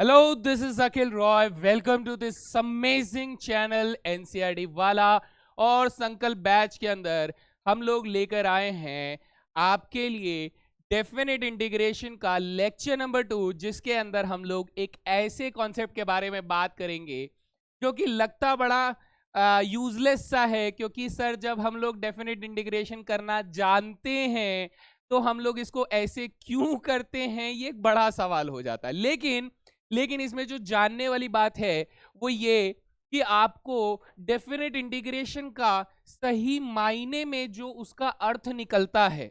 Hello, this is Akhil Roy. Welcome to this amazing channel NCERT वाला। और संकल्प batch के अंदर हम लोग लेकर आए हैं आपके लिए डेफिनेट इंटीग्रेशन का लेक्चर नंबर 2, जिसके अंदर हम लोग एक ऐसे कॉन्सेप्ट के बारे में बात करेंगे जो कि लगता बड़ा यूजलेस सा है, क्योंकि सर जब हम लोग डेफिनेट इंटीग्रेशन करना जानते हैं तो हम लोग इसको ऐसे क्यों करते हैं, ये एक बड़ा सवाल हो जाता है। लेकिन इसमें जो जानने वाली बात है वो ये कि आपको डेफिनेट इंटीग्रेशन का सही मायने में जो उसका अर्थ निकलता है,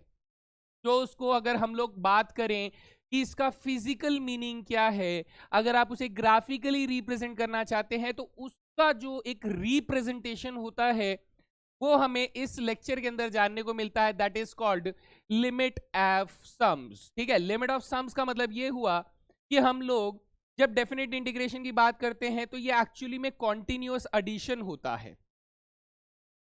जो उसको अगर हम लोग बात करें कि इसका फिजिकल मीनिंग क्या है, अगर आप उसे ग्राफिकली रिप्रेजेंट करना चाहते हैं तो उसका जो एक रिप्रेजेंटेशन होता है वो हमें इस लेक्चर के अंदर जानने को मिलता है। That is called limit of sums. ठीक है, लिमिट ऑफ सम्स का मतलब ये हुआ कि हम लोग जब डेफिनेट इंटीग्रेशन की बात करते हैं तो ये एक्चुअली में कॉन्टिन्यूअस एडिशन होता है।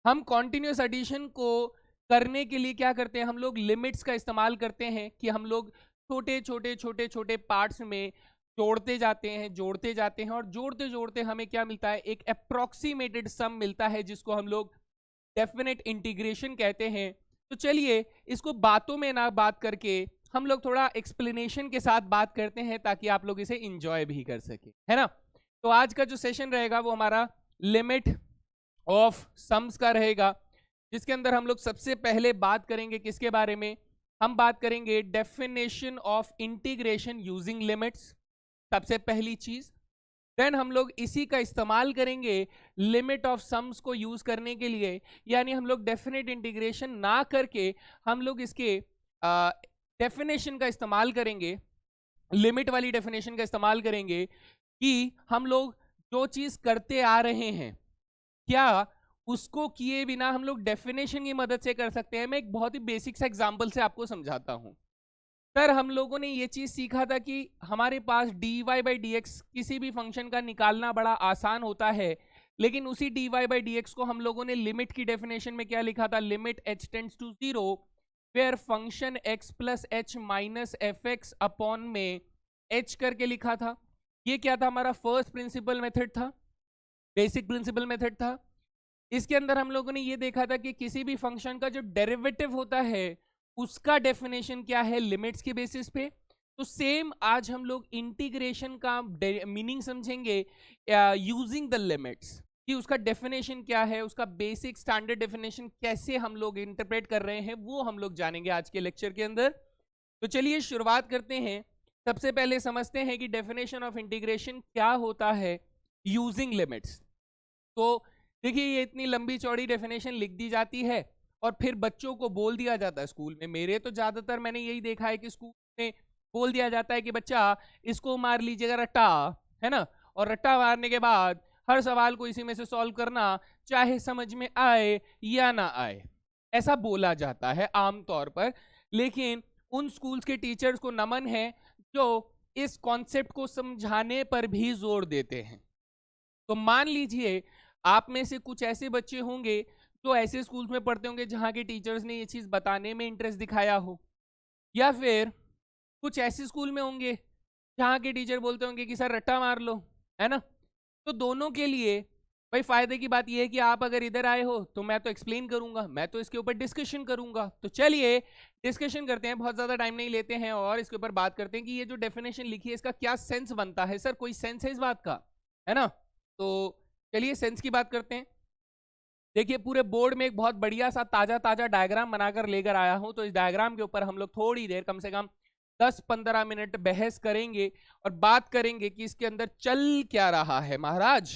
हम कॉन्टिन्यूअस एडिशन को करने के लिए क्या करते हैं, हम लोग लिमिट्स का इस्तेमाल करते हैं कि हम लोग छोटे छोटे पार्ट्स में जोड़ते जाते हैं और जोड़ते जोड़ते हमें क्या मिलता है, एक अप्रोक्सीमेटेड सम मिलता है, जिसको हम लोग डेफिनेट इंटीग्रेशन कहते हैं। तो चलिए इसको बातों में ना बात करके हम लोग थोड़ा एक्सप्लेनेशन के साथ बात करते हैं ताकि आप लोग इसे इंजॉय भी कर सके, है ना। तो आज का जो सेशन रहेगा वो हमारा लिमिट ऑफ सम्स का रहेगा, जिसके अंदर हम लोग सबसे पहले बात करेंगे किसके बारे में, हम बात करेंगे definition of integration using limits, सबसे पहली चीज। देन हम लोग इसी का इस्तेमाल करेंगे लिमिट ऑफ सम्स को यूज करने के लिए, यानी हम लोग डेफिनेट इंटीग्रेशन ना करके हम लोग इसके डेफिनेशन का इस्तेमाल करेंगे, लिमिट वाली डेफिनेशन का इस्तेमाल करेंगे कि हम लोग जो चीज करते आ रहे हैं क्या उसको किए बिना हम लोग डेफिनेशन की मदद से कर सकते हैं। मैं एक बहुत ही बेसिक सा एग्जांपल से आपको समझाता हूं। सर हम लोगों ने ये चीज सीखा था कि हमारे पास dy बाई डी एक्स किसी भी फंक्शन का निकालना बड़ा आसान होता है, लेकिन उसी dy बाई डी एक्स को हम लोगों ने लिमिट की डेफिनेशन में क्या लिखा था, limit h tends to 0 where function x plus h minus f x upon में h करके लिखा था। ये क्या था, हमारा फर्स्ट प्रिंसिपल मेथड था, बेसिक प्रिंसिपल मेथड था। इसके अंदर हम लोगों ने ये देखा था कि किसी भी फंक्शन का जो डेरिवेटिव होता है उसका डेफिनेशन क्या है, लिमिट्स के बेसिस पे। तो सेम आज हम लोग इंटीग्रेशन का मीनिंग समझेंगे यूजिंग द लिमिट्स, कि उसका डेफिनेशन क्या है, उसका बेसिक स्टैंडर्ड डेफिनेशन कैसे हम लोग इंटरप्रेट कर रहे हैं, वो हम लोग जानेंगे आज के लेक्चर के अंदर। तो चलिए शुरुआत करते हैं। सबसे पहले समझते हैं कि डेफिनेशन ऑफ इंटीग्रेशन क्या होता है यूजिंग लिमिट्स। तो देखिए ये इतनी लंबी चौड़ी डेफिनेशन लिख दी जाती है और फिर बच्चों को बोल दिया जाता है स्कूल में, मेरे तो ज्यादातर मैंने यही देखा है कि स्कूल में बोल दिया जाता है कि बच्चा इसको मार लीजिएगा रट्टा, है ना, और रट्टा मारने के बाद हर सवाल को इसी में से सॉल्व करना, चाहे समझ में आए या ना आए, ऐसा बोला जाता है आमतौर पर। लेकिन उन स्कूल्स के टीचर्स को नमन है जो इस कॉन्सेप्ट को समझाने पर भी जोर देते हैं। तो मान लीजिए आप में से कुछ ऐसे बच्चे होंगे जो ऐसे स्कूल्स में पढ़ते होंगे जहां के टीचर्स ने ये चीज बताने में इंटरेस्ट दिखाया हो, या फिर कुछ ऐसे स्कूल में होंगे जहाँ के टीचर बोलते होंगे कि सर रट्टा मार लो, है ना। तो दोनों के लिए भाई फायदे की बात यह है कि आप अगर इधर आए हो तो मैं तो एक्सप्लेन करूंगा, मैं तो इसके ऊपर डिस्कशन करूंगा। तो चलिए डिस्कशन करते हैं, बहुत ज्यादा टाइम नहीं लेते हैं और इसके ऊपर बात करते हैं कि ये जो डेफिनेशन लिखी है इसका क्या सेंस बनता है। सर कोई सेंस है इस बात का, है ना। तो चलिए सेंस की बात करते हैं। देखिए पूरे बोर्ड में एक बहुत बढ़िया सा ताजा ताजा डायग्राम बनाकर लेकर आया हूं, तो इस डायग्राम के ऊपर हम लोग थोड़ी देर कम से कम 10-15 मिनट बहस करेंगे और बात करेंगे कि इसके अंदर चल क्या रहा है महाराज,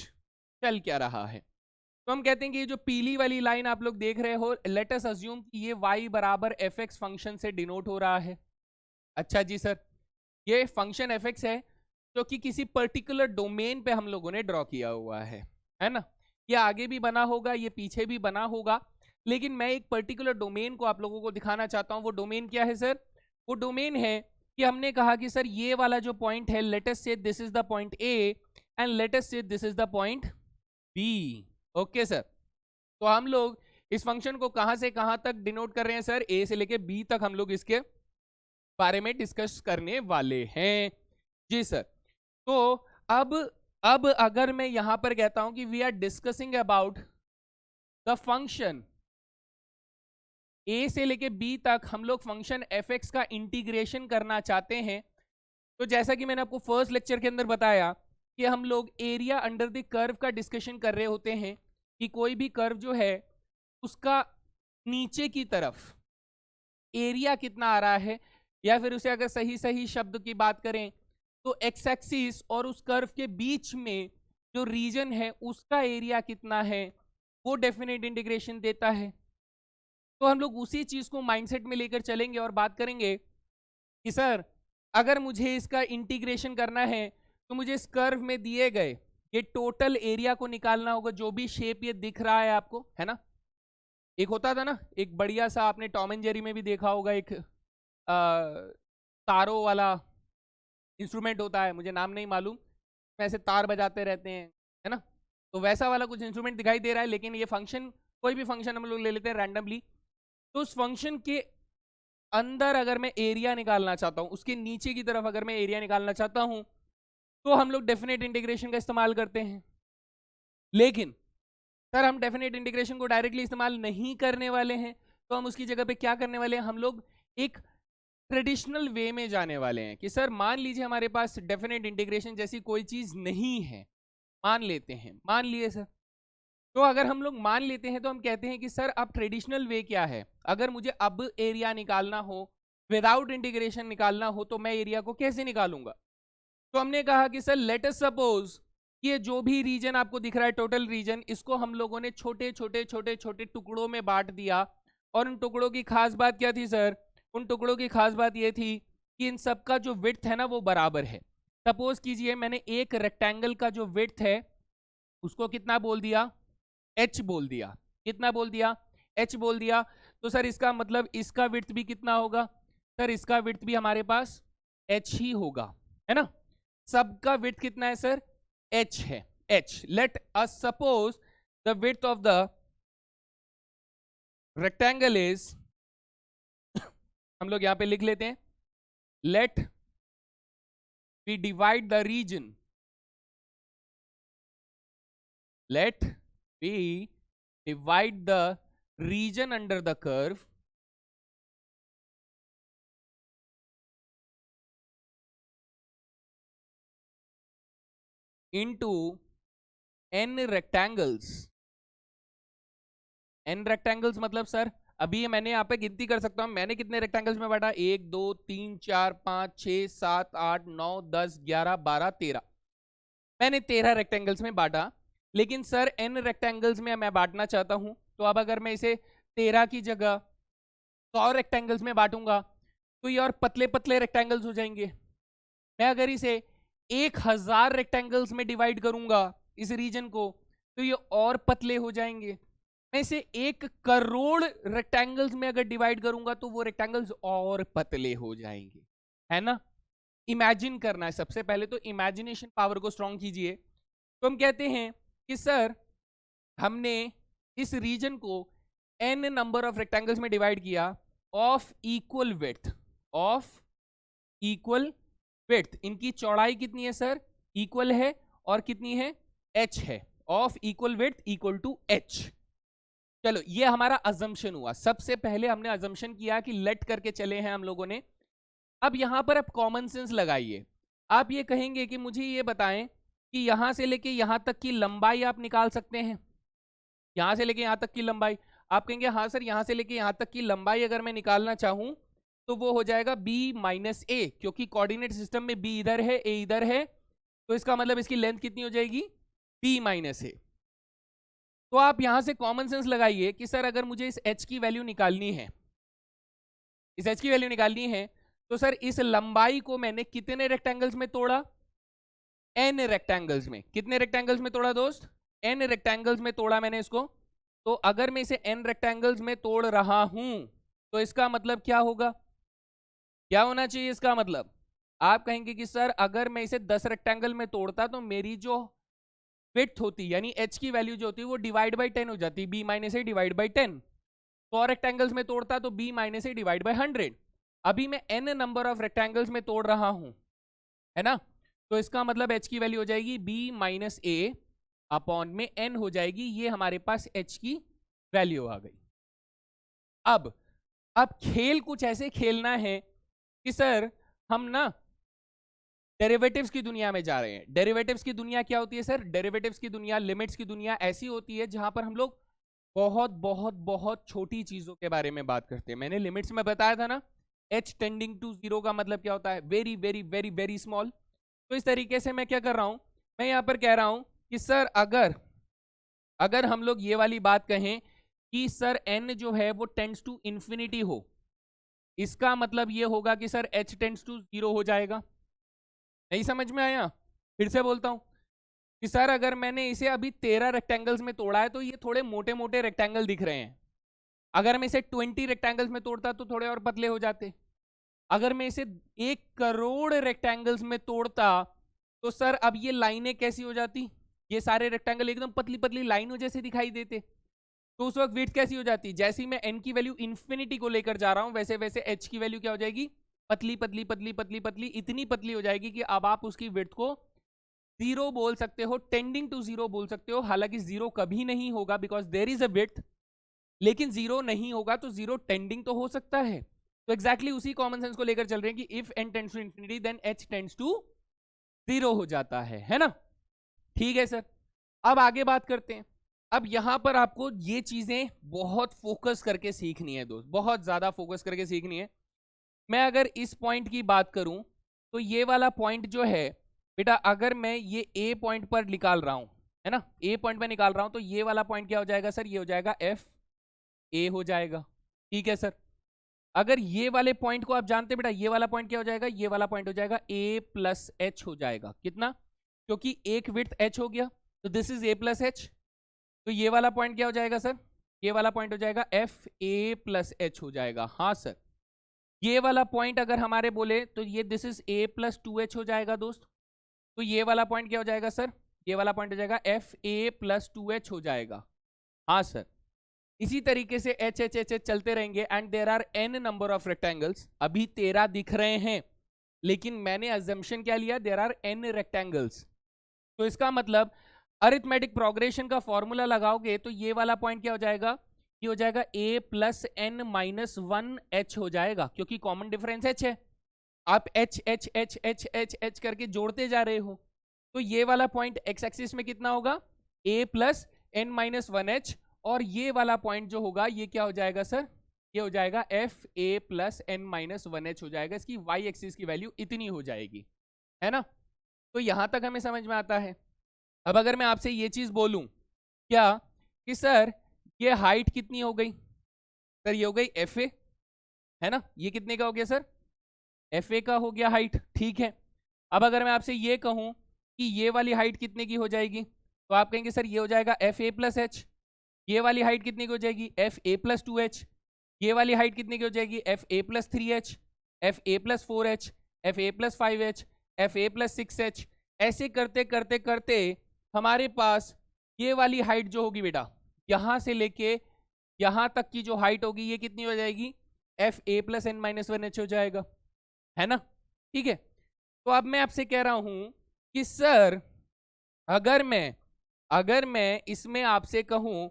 चल क्या रहा है। तो हम कहते हैं कि ये जो पीली वाली लाइन आप लोग देख रहे हो, लेट अस अज्यूम कि ये y बराबर एफ एक्स फंक्शन से डिनोट हो रहा है। अच्छा जी सर, ये फंक्शन एफ एक्स है जो कि किसी पर्टिकुलर डोमेन पे हम लोगों ने ड्रॉ किया हुआ है ना। ये आगे भी बना होगा, ये पीछे भी बना होगा, लेकिन मैं एक पर्टिकुलर डोमेन को आप लोगों को दिखाना चाहता हूं। वो डोमेन क्या है सर, वो डोमेन है कि हमने कहा कि सर ये वाला जो पॉइंट है, let us say this is the point A and let us say this is the point B. Okay sir, तो हम लोग इस फंक्शन को कहां से कहां तक डिनोट कर रहे हैं सर, ए से लेके बी तक हम लोग इसके बारे में डिस्कस करने वाले हैं। जी सर, तो अब अगर मैं यहां पर कहता हूं कि we are discussing about the function A से लेके बी तक, हम लोग फंक्शन एफ एक्स का इंटीग्रेशन करना चाहते हैं, तो जैसा कि मैंने आपको फर्स्ट लेक्चर के अंदर बताया कि हम लोग एरिया अंडर द कर्व का डिस्कशन कर रहे होते हैं कि कोई भी कर्व जो है उसका नीचे की तरफ एरिया कितना आ रहा है, या फिर उसे अगर सही सही शब्द की बात करें तो एक्स एक्सिस और उस कर्व के बीच में जो रीजन है उसका एरिया कितना है, वो डेफिनेट इंटीग्रेशन देता है। तो हम लोग उसी चीज को माइंडसेट में लेकर चलेंगे और बात करेंगे कि सर अगर मुझे इसका इंटीग्रेशन करना है तो मुझे इस कर्व में दिए गए ये टोटल एरिया को निकालना होगा, जो भी शेप ये दिख रहा है आपको, है ना। एक होता था ना, एक बढ़िया सा, आपने टॉम एंड जेरी में भी देखा होगा, एक तारों वाला इंस्ट्रूमेंट होता है, मुझे नाम नहीं मालूम, ऐसे तार बजाते रहते हैं, है ना। तो वैसा वाला कुछ इंस्ट्रूमेंट दिखाई दे रहा है, लेकिन ये फंक्शन, कोई भी फंक्शन हम लोग ले लेते हैं रैंडमली, तो उस फंक्शन के अंदर अगर मैं एरिया निकालना चाहता हूं, उसके नीचे की तरफ अगर मैं एरिया निकालना चाहता हूं, तो हम लोग डेफिनेट इंटीग्रेशन का इस्तेमाल करते हैं। लेकिन सर हम डेफिनेट इंटीग्रेशन को डायरेक्टली इस्तेमाल नहीं करने वाले हैं, तो हम उसकी जगह पे क्या करने वाले हैं, हम लोग एक ट्रेडिशनल वे में जाने वाले हैं कि सर मान लीजिए हमारे पास डेफिनेट इंटीग्रेशन जैसी कोई चीज नहीं है, मान लेते हैं, मान लिए सर। तो अगर हम लोग मान लेते हैं तो हम कहते हैं कि सर अब ट्रेडिशनल वे क्या है, अगर मुझे अब एरिया निकालना हो, विदाउट इंटीग्रेशन निकालना हो, तो मैं एरिया को कैसे निकालूंगा। तो हमने कहा कि सर लेट अस सपोज ये जो भी रीजन आपको दिख रहा है, टोटल रीजन, इसको हम लोगों ने छोटे छोटे छोटे छोटे टुकड़ों में बांट दिया। और उन टुकड़ों की खास बात क्या थी सर, उन टुकड़ों की खास बात ये थी कि इन सब का जो विड्थ है ना वो बराबर है। सपोज कीजिए मैंने एक रेक्टेंगल का जो विड्थ है उसको कितना बोल दिया, h बोल दिया। कितना बोल दिया, h बोल दिया। तो सर इसका मतलब इसका विड्थ भी कितना होगा, सर इसका विड्थ भी हमारे पास h ही होगा, है ना। सबका विड्थ कितना है सर, h है, h। Let us suppose the width of the rectangle is, हम लोग यहां पे लिख लेते हैं, let we divide the region, let we divide the region under the curve into n rectangles। n rectangles मतलब सर अभी ये मैंने यहाँ पे गिनती कर सकता हूँ, मैंने कितने रेक्टेंगल्स में बांटा, 1 2 3 4 5 6 7 8 9 10 11 12 13, मैंने 13 रेक्टेंगल्स में बांटा। लेकिन सर n रेक्टेंगल्स में मैं बांटना चाहता हूं, तो अब अगर मैं इसे 13 की जगह 100 रेक्टेंगल्स में बांटूंगा तो ये और पतले पतले रेक्टेंगल्स हो जाएंगे। मैं अगर इसे 1000 रेक्टेंगल्स में डिवाइड करूंगा इस रीजन को, तो ये और पतले हो जाएंगे। मैं इसे 1 करोड़ रेक्टेंगल्स में अगर डिवाइड करूंगा तो वो रेक्टेंगल्स और पतले हो जाएंगे, है ना। इमेजिन करना है, सबसे पहले तो इमेजिनेशन पावर को स्ट्रॉन्ग कीजिए। तो हम कहते हैं कि सर हमने इस रीजन को n नंबर ऑफ रेक्टेंगल्स में डिवाइड किया of equal width, of equal width. इनकी चौड़ाई कितनी है सर, इक्वल है, और कितनी है, h है, of equal width equal to h। चलो ये हमारा अजम्पशन हुआ, सबसे पहले हमने अजम्पशन किया कि लेट करके चले हैं हम लोगों ने। अब यहां पर आप कॉमन सेंस लगाइए, आप ये कहेंगे कि मुझे ये बताएं कि यहां से लेके यहां तक की लंबाई आप निकाल सकते हैं, यहां से लेके यहां तक की लंबाई। आप कहेंगे हाँ सर यहां से लेके यहां तक की लंबाई अगर मैं निकालना चाहूं तो वो हो जाएगा b माइनस ए, क्योंकि कोऑर्डिनेट सिस्टम में b इधर है a इधर है, तो इसका मतलब इसकी लेंथ कितनी हो जाएगी, b माइनस ए। तो आप यहां से कॉमन सेंस लगाइए कि सर अगर मुझे इस h की वैल्यू निकालनी है, इस h की वैल्यू निकालनी है, तो सर इस लंबाई को मैंने कितने रेक्टेंगल्स में तोड़ा, n रेक्टेंगल्स में। कितने रेक्टेंगल्स में तोड़ा दोस्त, n रेक्टेंगल्स में तोड़ा मैंने इसको। तो अगर मैं इसे n रेक्टेंगल्स में तोड़ रहा हूं तो इसका मतलब क्या होगा, क्या होना चाहिए इसका मतलब। आप कहेंगे कि सर अगर मैं इसे 10 रेक्टेंगल में तोड़ता तो मेरी जो विड्थ होती यानी h की वैल्यू जो होती है वो डिवाइड बाई 10 हो जाती, b minus A divide by 10। 100 rectangles में तोड़ता तो b minus A divide by 100। अभी मैं n नंबर ऑफ रेक्टेंगल्स में तोड़ रहा हूं, है ना। तो इसका मतलब h की वैल्यू हो जाएगी b माइनस ए अपॉन में n हो जाएगी, ये हमारे पास h की वैल्यू आ गई। अब खेल कुछ ऐसे खेलना है कि सर हम ना डेरिवेटिव्स की दुनिया में जा रहे हैं। डेरिवेटिव्स की दुनिया क्या होती है सर? डेरिवेटिव्स की दुनिया, लिमिट्स की दुनिया ऐसी होती है जहां पर हम लोग बहुत बहुत बहुत छोटी चीजों के बारे में बात करते हैं। मैंने लिमिट्स में बताया था ना, h टेंडिंग टू 0 का मतलब क्या होता है? Very very very very small. तो इस तरीके से मैं क्या कर रहा हूं, मैं यहां पर कह रहा हूं कि सर अगर हम लोग ये वाली बात कहें कि सर n जो है वो टेंड्स टू इंफिनिटी हो, इसका मतलब ये होगा कि सर h टेंड्स टू 0 हो जाएगा। नहीं समझ में आया? फिर से बोलता हूं कि सर अगर मैंने इसे अभी 13 रेक्टेंगल्स में तोड़ा है तो ये थोड़े मोटे मोटे रेक्टेंगल दिख रहे हैं। अगर मैं इसे 20 रेक्टेंगल्स में तोड़ता तो थोड़े और पतले हो जाते। अगर मैं इसे 1 करोड़ रेक्टेंगल्स में तोड़ता तो सर अब ये लाइनें कैसी हो जाती? ये सारे रेक्टेंगल एकदम पतली पतली लाइनों जैसे दिखाई देते। तो उस वक्त विड्थ कैसी हो जाती? जैसे ही मैं n की वैल्यू इंफिनिटी को लेकर जा रहा हूं वैसे वैसे h की वैल्यू क्या हो जाएगी? पतली पतली पतली पतली पतली, इतनी पतली हो जाएगी कि अब आप उसकी विड्थ को 0 बोल सकते हो, टेंडिंग टू 0 बोल सकते हो। हालांकि 0 कभी नहीं होगा because there is a width, लेकिन 0 नहीं होगा तो 0 टेंडिंग तो हो सकता है। तो एग्जैक्टली उसी कॉमन सेंस को लेकर चल रहे हैं कि if n tends to infinity then h tends to 0 हो जाता है ना? ठीक है सर, अब आगे बात करते हैं। अब यहां पर आपको ये चीजें बहुत फोकस करके सीखनी है दोस्त, बहुत ज्यादा फोकस करके सीखनी है। मैं अगर इस पॉइंट की बात करूं तो ये वाला पॉइंट जो है बेटा, अगर मैं ये ए पॉइंट पर निकाल रहा हूं, है ना, ए पॉइंट पर निकाल रहा हूं, तो ये वाला पॉइंट क्या हो जाएगा सर? ये हो जाएगा एफ ए हो जाएगा। ठीक है सर, अगर ये वाले पॉइंट को आप जानते बेटा, ये वाला पॉइंट क्या हो जाएगा? ये वाला पॉइंट हो जाएगा ए प्लस एच हो जाएगा। कितना? क्योंकि एक विड्थ एच हो गया तो this is a plus H. तो ये वाला पॉइंट क्या हो जाएगा सर? ये वाला पॉइंट हो जाएगा एफ ए प्लस एच हो जाएगा। हाँ सर, ये वाला पॉइंट अगर हमारे बोले तो ये this is a plus 2h हो जाएगा दोस्त। तो ये वाला पॉइंट क्या हो जाएगा सर? ये वाला पॉइंट हो जाएगा एफ ए प्लस 2h हो जाएगा। हाँ सर, इसी तरीके से एच एच एच एच चलते रहेंगे and there are n number of rectangles. अभी 13 दिख रहे हैं लेकिन मैंने अजम्पशन क्या लिया? There are n rectangles. तो इसका मतलब अरिथमेटिक प्रोग्रेशन का फॉर्मूला लगाओगे तो ये वाला पॉइंट क्या हो जाएगा? ये हो जाएगा a plus N minus 1h हो जाएगा, क्योंकि कॉमन डिफरेंस h है। आप h h h h h h करके जोड़ते जा रहे हो। तो ये वाला पॉइंट x एक्सिस में कितना होगा? a plus N minus 1h, और ये वाला पॉइंट जो होगा ये क्या हो जाएगा सर? ये हो जाएगा एफ ए प्लस एन माइनस 1h हो जाएगा। इसकी y एक्सिस की वैल्यू इतनी हो जाएगी, है ना? तो यहां तक हमें समझ में आता है। अब अगर मैं आपसे ये चीज बोलूं क्या कि सर ये हाइट कितनी हो गई? सर ये हो गई एफ ए, है ना? ये कितने का हो गया सर? एफ ए का हो गया हाइट। ठीक है, अब अगर मैं आपसे ये कहूं कि ये वाली हाइट कितने की हो जाएगी, तो आप कहेंगे सर ये हो जाएगा एफ ए प्लस एच। ये वाली हाइट कितने की हो जाएगी? एफ ए प्लस 2h। ये वाली हाइट कितने की हो जाएगी? F A plus 3h, F A plus 4h, F A plus 5h, F A plus 6h। ऐसे करते करते करते हमारे पास ये वाली हाइट जो होगी बेटा, यहां से लेके यहां तक की जो हाइट होगी ये कितनी हो जाएगी? एफ ए प्लस एन माइनस 1h हो जाएगा, है ना? ठीक है, तो अब मैं आपसे कह रहा हूं कि सर अगर मैं इसमें आपसे कहूं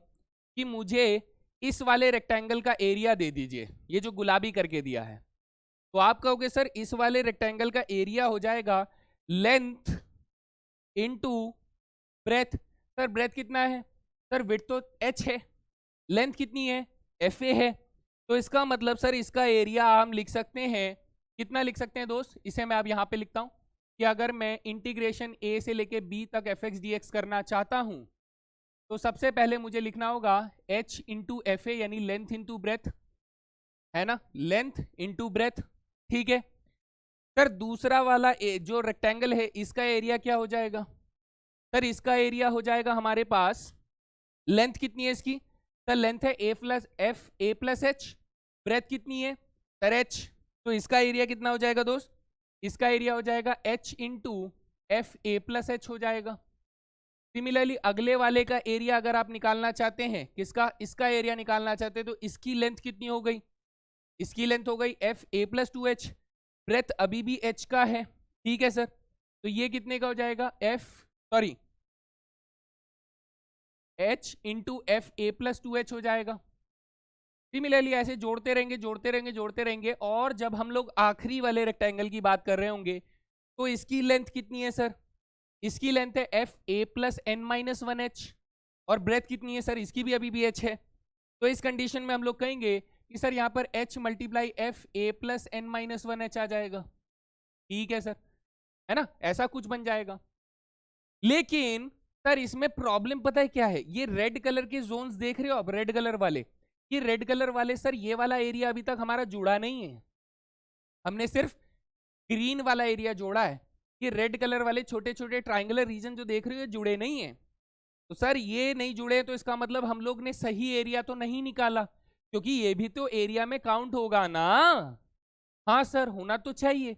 कि मुझे इस वाले रेक्टेंगल का एरिया दे दीजिए, ये जो गुलाबी करके दिया है, तो आप कहोगे सर इस वाले रेक्टेंगल का एरिया हो जाएगा length into breadth. Sir breadth कितना है? सर विड्थ तो h है, लेंथ कितनी है? एफ ए है। तो इसका मतलब सर इसका एरिया हम लिख सकते हैं, कितना लिख सकते हैं दोस्त? इसे मैं अब यहाँ पे लिखता हूँ कि अगर मैं इंटीग्रेशन a से लेके b तक एफ एक्स डी एक्स करना चाहता हूँ तो सबसे पहले मुझे लिखना होगा h इंटू एफ ए, यानी लेंथ इंटू ब्रेथ, है ना? Length into breadth. ठीक है सर, दूसरा वाला जो रेक्टेंगल है इसका एरिया क्या हो जाएगा? सर इसका एरिया हो जाएगा हमारे पास, लेंथ कितनी है इसकी? सर लेंथ है a plus F A plus h, breadth कितनी है सर h, तो इसका एरिया कितना हो जाएगा दोस्त? इसका एरिया हो जाएगा h into F A plus H हो जाएगा। सिमिलरली अगले वाले का एरिया अगर आप निकालना चाहते हैं, किसका? इसका एरिया निकालना चाहते हैं, तो इसकी लेंथ कितनी हो गई? इसकी लेंथ हो गई F A plus 2h, breath अभी भी h का है। ठीक है सर, तो ये कितने का हो जाएगा, h into F A plus 2h हो जाएगा। सिमिलरली ऐसे जोड़ते रहेंगे जोड़ते रहेंगे जोड़ते रहेंगे, और जब हम लोग आखिरी वाले रेक्टेंगल की बात कर रहे होंगे तो इसकी लेंथ कितनी है सर, इसकी लेंथ है एफ ए प्लस एन माइनस 1h, और ब्रेथ कितनी है सर, इसकी भी अभी भी h है। तो इस कंडीशन में हम लोग कहेंगे कि सर यहाँ पर h multiply F A plus N minus 1h आ जाएगा। ठीक है सर, है ना, ऐसा कुछ बन जाएगा। लेकिन सर इसमें प्रॉब्लम पता है क्या है, ये रेड कलर के जोन्स देख रहे हो आप, रेड कलर वाले, ये रेड कलर वाले सर, ये वाला एरिया अभी तक हमारा जुड़ा नहीं है, हमने सिर्फ ग्रीन वाला एरिया जोड़ा है। ये रेड कलर वाले छोटे छोटे ट्राइंगुलर रीजन जो देख रहे हो ये जुड़े नहीं है। तो सर ये नहीं जुड़े तो इसका मतलब हम लोग ने सही एरिया तो नहीं निकाला, क्योंकि ये भी तो एरिया में काउंट होगा ना। हाँ सर होना तो चाहिए,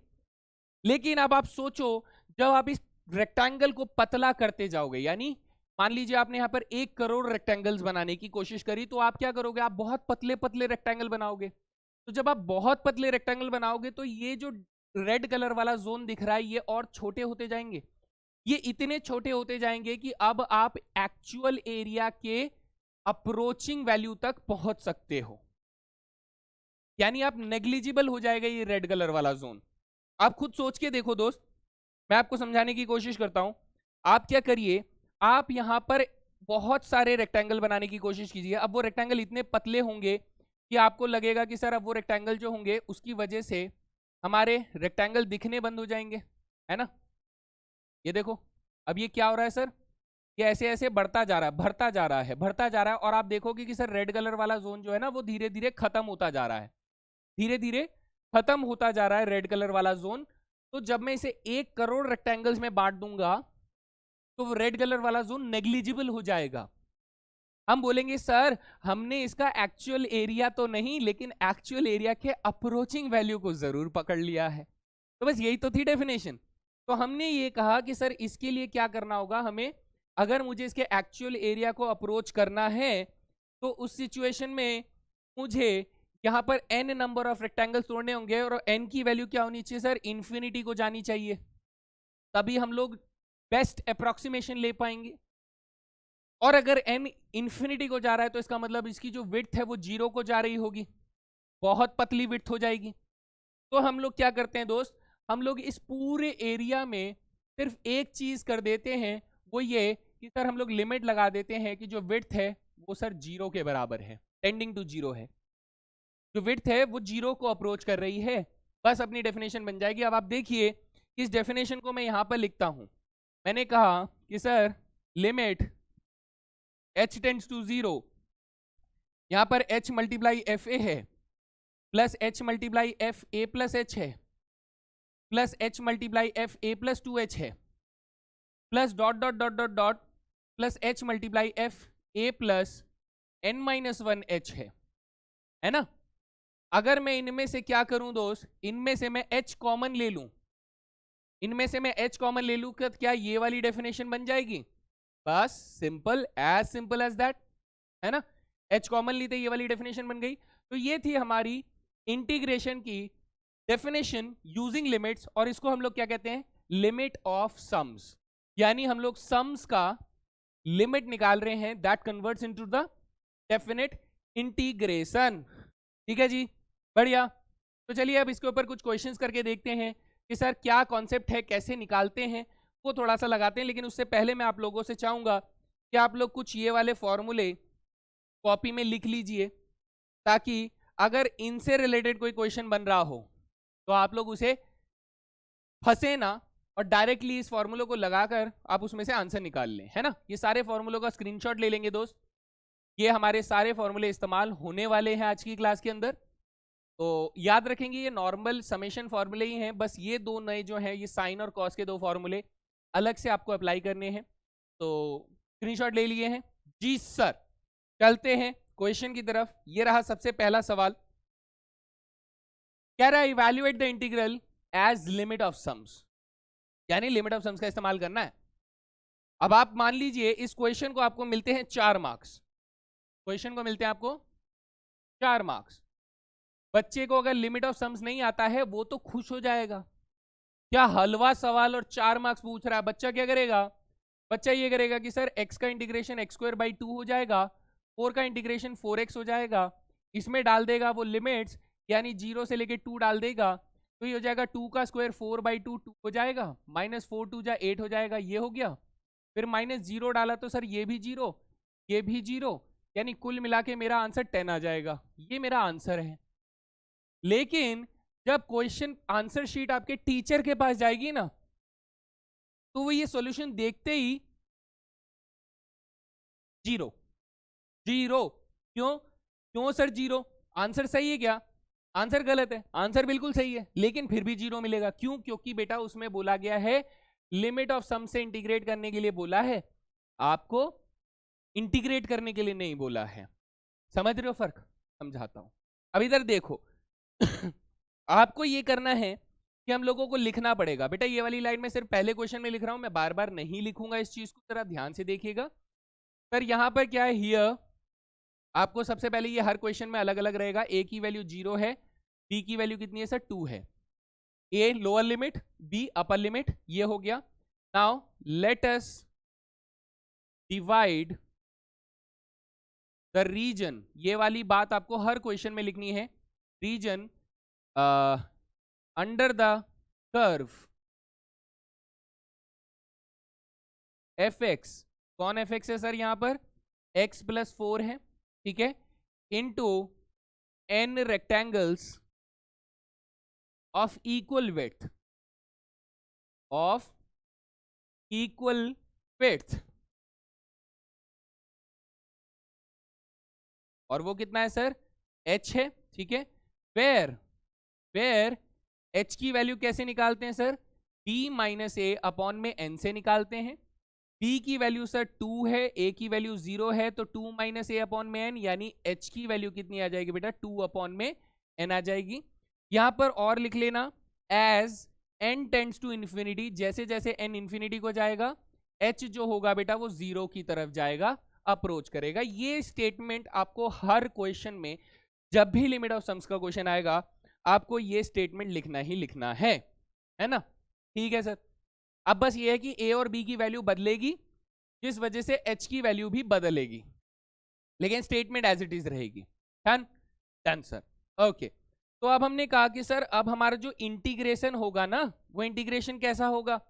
लेकिन अब आप सोचो, जब आप इस रेक्टेंगल को पतला करते जाओगे, यानी मान लीजिए आपने यहाँ पर 1 करोड़ रेक्टेंगल्स बनाने की कोशिश करी, तो आप क्या करोगे, आप बहुत पतले पतले रेक्टेंगल बनाओगे। तो जब आप बहुत पतले रेक्टेंगल बनाओगे तो ये जो रेड कलर वाला जोन दिख रहा है ये और छोटे होते जाएंगे, ये इतने छोटे होते जाएंगे कि अब आप एक्चुअल एरिया के अप्रोचिंग वैल्यू तक पहुंच सकते हो, यानी आप नेग्लिजिबल हो जाएगा ये रेड कलर वाला जोन। आप खुद सोच के देखो दोस्त, मैं आपको समझाने की कोशिश करता हूं। आप क्या करिए, आप यहां पर बहुत सारे रेक्टेंगल बनाने की कोशिश कीजिए। अब वो रेक्टेंगल इतने पतले होंगे कि आपको लगेगा कि सर अब वो रेक्टेंगल जो होंगे उसकी वजह से हमारे रेक्टेंगल दिखने बंद हो जाएंगे, है ना। ये देखो अब ये क्या हो रहा है सर, ये ऐसे ऐसे बढ़ता जा रहा है, भरता जा रहा है, भरता जा रहा है, और आप देखोगे कि सर रेड कलर वाला जोन जो है ना वो धीरे धीरे खत्म होता जा रहा है, धीरे धीरे खत्म होता जा रहा है रेड कलर वाला जोन। तो जब मैं इसे 1 करोड़ रेक्टेंगल्स में बांट दूंगा तो वो रेड कलर वाला जोन नेग्लिजिबल हो जाएगा। हम बोलेंगे सर हमने इसका एक्चुअल एरिया तो नहीं, लेकिन एक्चुअल एरिया के अप्रोचिंग वैल्यू को जरूर पकड़ लिया है। तो बस यही तो थी डेफिनेशन। तो हमने ये कहा कि सर इसके लिए क्या करना होगा हमें, अगर मुझे इसके एक्चुअल एरिया को अप्रोच करना है तो उस सिचुएशन में मुझे यहाँ पर n नंबर ऑफ रेक्टेंगल्स तोड़ने होंगे, और n की वैल्यू क्या होनी चाहिए सर, इन्फिनिटी को जानी चाहिए, तभी हम लोग बेस्ट अप्रोक्सीमेशन ले पाएंगे। और अगर n इन्फिनिटी को जा रहा है तो इसका मतलब इसकी जो विड्थ है वो 0 को जा रही होगी, बहुत पतली विड्थ हो जाएगी। तो हम लोग क्या करते हैं दोस्त, हम लोग इस पूरे एरिया में सिर्फ एक चीज कर देते हैं, वो ये कि सर हम लोग लिमिट लगा देते हैं कि जो विड्थ है वो सर 0 के बराबर है, टेंडिंग टू 0 है, जो विड्थ है वो 0 को अप्रोच कर रही है, बस अपनी डेफिनेशन बन जाएगी। अब आप देखिए इस डेफिनेशन को मैं यहां पर लिखता हूं, मैंने कहा कि sir limit h tends to 0, यहां पर h मल्टीप्लाई एफ ए है, plus h multiply F A plus h है, plus h multiply F A plus 2h है, plus dot dot dot dot dot plus h multiply F A plus n minus 1h है ना। अगर मैं इनमें से क्या करूं दोस्त, इनमें से मैं h कॉमन ले लूं, इनमें से मैं h कॉमन ले लूं, क्या ये वाली डेफिनेशन बन जाएगी, बस सिंपल एज दैट, है ना। h कॉमन ली तो ये वाली डेफिनेशन बन गई। तो ये थी हमारी इंटीग्रेशन की डेफिनेशन यूजिंग लिमिट्स, और इसको हम लोग क्या कहते हैं, लिमिट ऑफ सम्स, यानी हम लोग सम्स का लिमिट निकाल रहे हैं, that converts into the definite integration. ठीक है जी, बढ़िया। तो चलिए अब इसके ऊपर कुछ क्वेश्चंस करके देखते हैं कि सर क्या कॉन्सेप्ट है, कैसे निकालते हैं, वो थोड़ा सा लगाते हैं। लेकिन उससे पहले मैं आप लोगों से चाहूंगा कि आप लोग कुछ ये वाले फॉर्मूले कॉपी में लिख लीजिए, ताकि अगर इनसे रिलेटेड कोई क्वेश्चन बन रहा हो तो आप लोग उसे फंसे ना, और डायरेक्टली इस फॉर्मूले को लगाकर आप उसमें से आंसर निकाल लें, है ना। ये सारे फॉर्मूलों का स्क्रीनशॉट ले लेंगे दोस्त, ये हमारे सारे फॉर्मूले इस्तेमाल होने वाले हैं आज की क्लास के अंदर। तो याद रखेंगे ये नॉर्मल समेशन फॉर्मूले ही हैं, बस ये दो नए जो हैं ये साइन और कॉस के दो फॉर्मूले अलग से आपको अप्लाई करने हैं। तो स्क्रीनशॉट ले लिए हैं जी सर, चलते हैं क्वेश्चन की तरफ। ये रहा सबसे पहला सवाल, कह रहा है evaluate the integral age limit of sums, यानी लिमिट ऑफ सम्स का इस्तेमाल करना है। अब आप मान लीजिए इस क्वेश्चन को आपको मिलते हैं 4 मार्क्स, क्वेश्चन को मिलते हैं आपको 4 मार्क्स। बच्चे को अगर लिमिट ऑफ सम्स नहीं आता है वो तो खुश हो जाएगा, क्या हलवा सवाल और 4 मार्क्स पूछ रहा है, बच्चा क्या करेगा? बच्चा ये करेगा कि सर x का इंटीग्रेशन x² by 2 हो जाएगा, 4 का इंटीग्रेशन 4x हो जाएगा, इसमें डाल देगा वो लिमिट्स, यानी 0 से लेके 2 डाल देगा, तो ये हो जाएगा 2 का स्क्वायर 4/2 2 हो जाएगा, -4 2 जा 8 हो जाएगा, ये हो गया। फिर -0 डाला तो सर ये भी 0, ये भी 0, यानी कुल मिला के मेरा आंसर 10 आ जाएगा। ये मेरा आंसर है। लेकिन जब क्वेश्चन आंसर शीट आपके टीचर के पास जाएगी ना, तो वो ये सॉल्यूशन देखते ही 0 0, क्यों सर 0? आंसर सही है क्या? आंसर गलत है, आंसर बिल्कुल सही है, लेकिन फिर भी 0 मिलेगा। क्यों? क्योंकि बेटा उसमें बोला गया है लिमिट ऑफ सम से इंटीग्रेट करने के लिए बोला है, आपको इंटीग्रेट करने के लिए नहीं बोला है। समझ रहे हो फर्क? समझाता हूं। अब इधर देखो आपको ये करना है कि हम लोगों को लिखना पड़ेगा। बेटा ये वाली लाइन में सिर्फ पहले क्वेश्चन में लिख रहा हूं, मैं बार बार नहीं लिखूंगा इस चीज को, जरा ध्यान से देखिएगा। सर यहां पर क्या है, हियर आपको सबसे पहले ये हर क्वेश्चन में अलग अलग रहेगा। ए की वैल्यू 0 है, बी की वैल्यू कितनी है सर 2 है, a lower limit, b upper limit, ये हो गया। Now let us divide the region, ये वाली बात आपको हर क्वेश्चन में लिखनी है। Region under the curve f x, कौन एफ एक्स है सर? यहां पर x+4 है, ठीक है, into n rectangles of equal width, of equal width, और वो कितना है सर? h है, ठीक है। वेयर h की वैल्यू कैसे निकालते हैं सर? b - a अपॉन में n से निकालते हैं। b की वैल्यू सर 2 है, a की वैल्यू 0 है, तो 2 - a अपॉन में n, यानी h की वैल्यू कितनी आ जाएगी बेटा? 2 अपॉन में n आ जाएगी। यहां पर और लिख लेना, as n tends to infinity, जैसे जैसे n इन्फिनिटी को जाएगा h जो होगा बेटा वो 0 की तरफ जाएगा, अप्रोच करेगा। ये स्टेटमेंट आपको हर क्वेश्चन में, जब भी लिमिट ऑफ सम्स का क्वेश्चन आएगा, आपको ये स्टेटमेंट लिखना ही लिखना है ना? ठीक है सर। अब बस ये है कि a और b की वैल्यू बदलेगी, जिस वजह से h की वैल्यू भी बदलेगी, लेकिन स्टेटमेंट एज इट इज रहेगी। Done sir. ओके, तो अब हमने कहा कि सर अब हमारा जो इंटीग्रेशन होगा ना, वो इंटीग्रेशन कैसा होगा?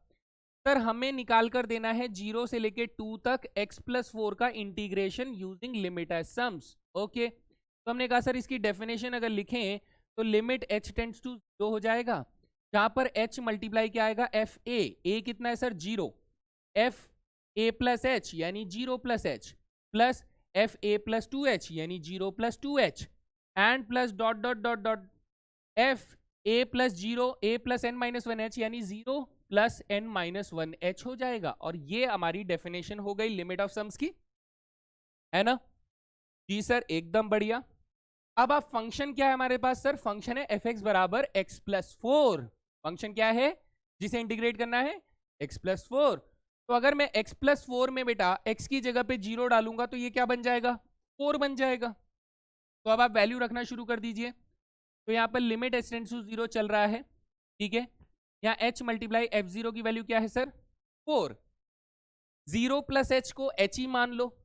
सर हमें निकाल कर देना है 0 से लेके 2 तक x+4 का integration using limit as sums. Okay, तो हमने कहा सर इसकी डेफिनेशन अगर लिखें तो लिमिट h टेंड्स टू 0 हो जाएगा, जहां पर h मल्टीप्लाई क्या आएगा? एफ ए कितना है sir? 0, F A plus h यानी 0 plus H, plus F A plus 2h यानी 0 plus 2h, and plus dot dot dot dot F A plus 0 A plus n-1h यानी 0 प्लस n-1h हो जाएगा। और ये हमारी डेफिनेशन हो गई लिमिट ऑफ सम्स की, है ना? जी सर, एकदम बढ़िया। अब आप फंक्शन क्या है हमारे पास? सर फंक्शन है f(x) बराबर x+4। फंक्शन क्या है जिसे इंटीग्रेट करना है? x+4। तो अगर मैं x+4 में बेटा x की जगह पे 0 डालूंगा तो ये क्या बन जाएगा? 4 बन जाएगा। तो अब आप वैल्यू रखना शुरू कर दीजिए। तो यहाँ पर लिमिट h टेंड्स टू 0 चल रहा है, ठीक है। यहाँ h मल्टीप्लाई f0 की वैल्यू क्या है सर? 4। 0 प्लस h को h ही मान लो,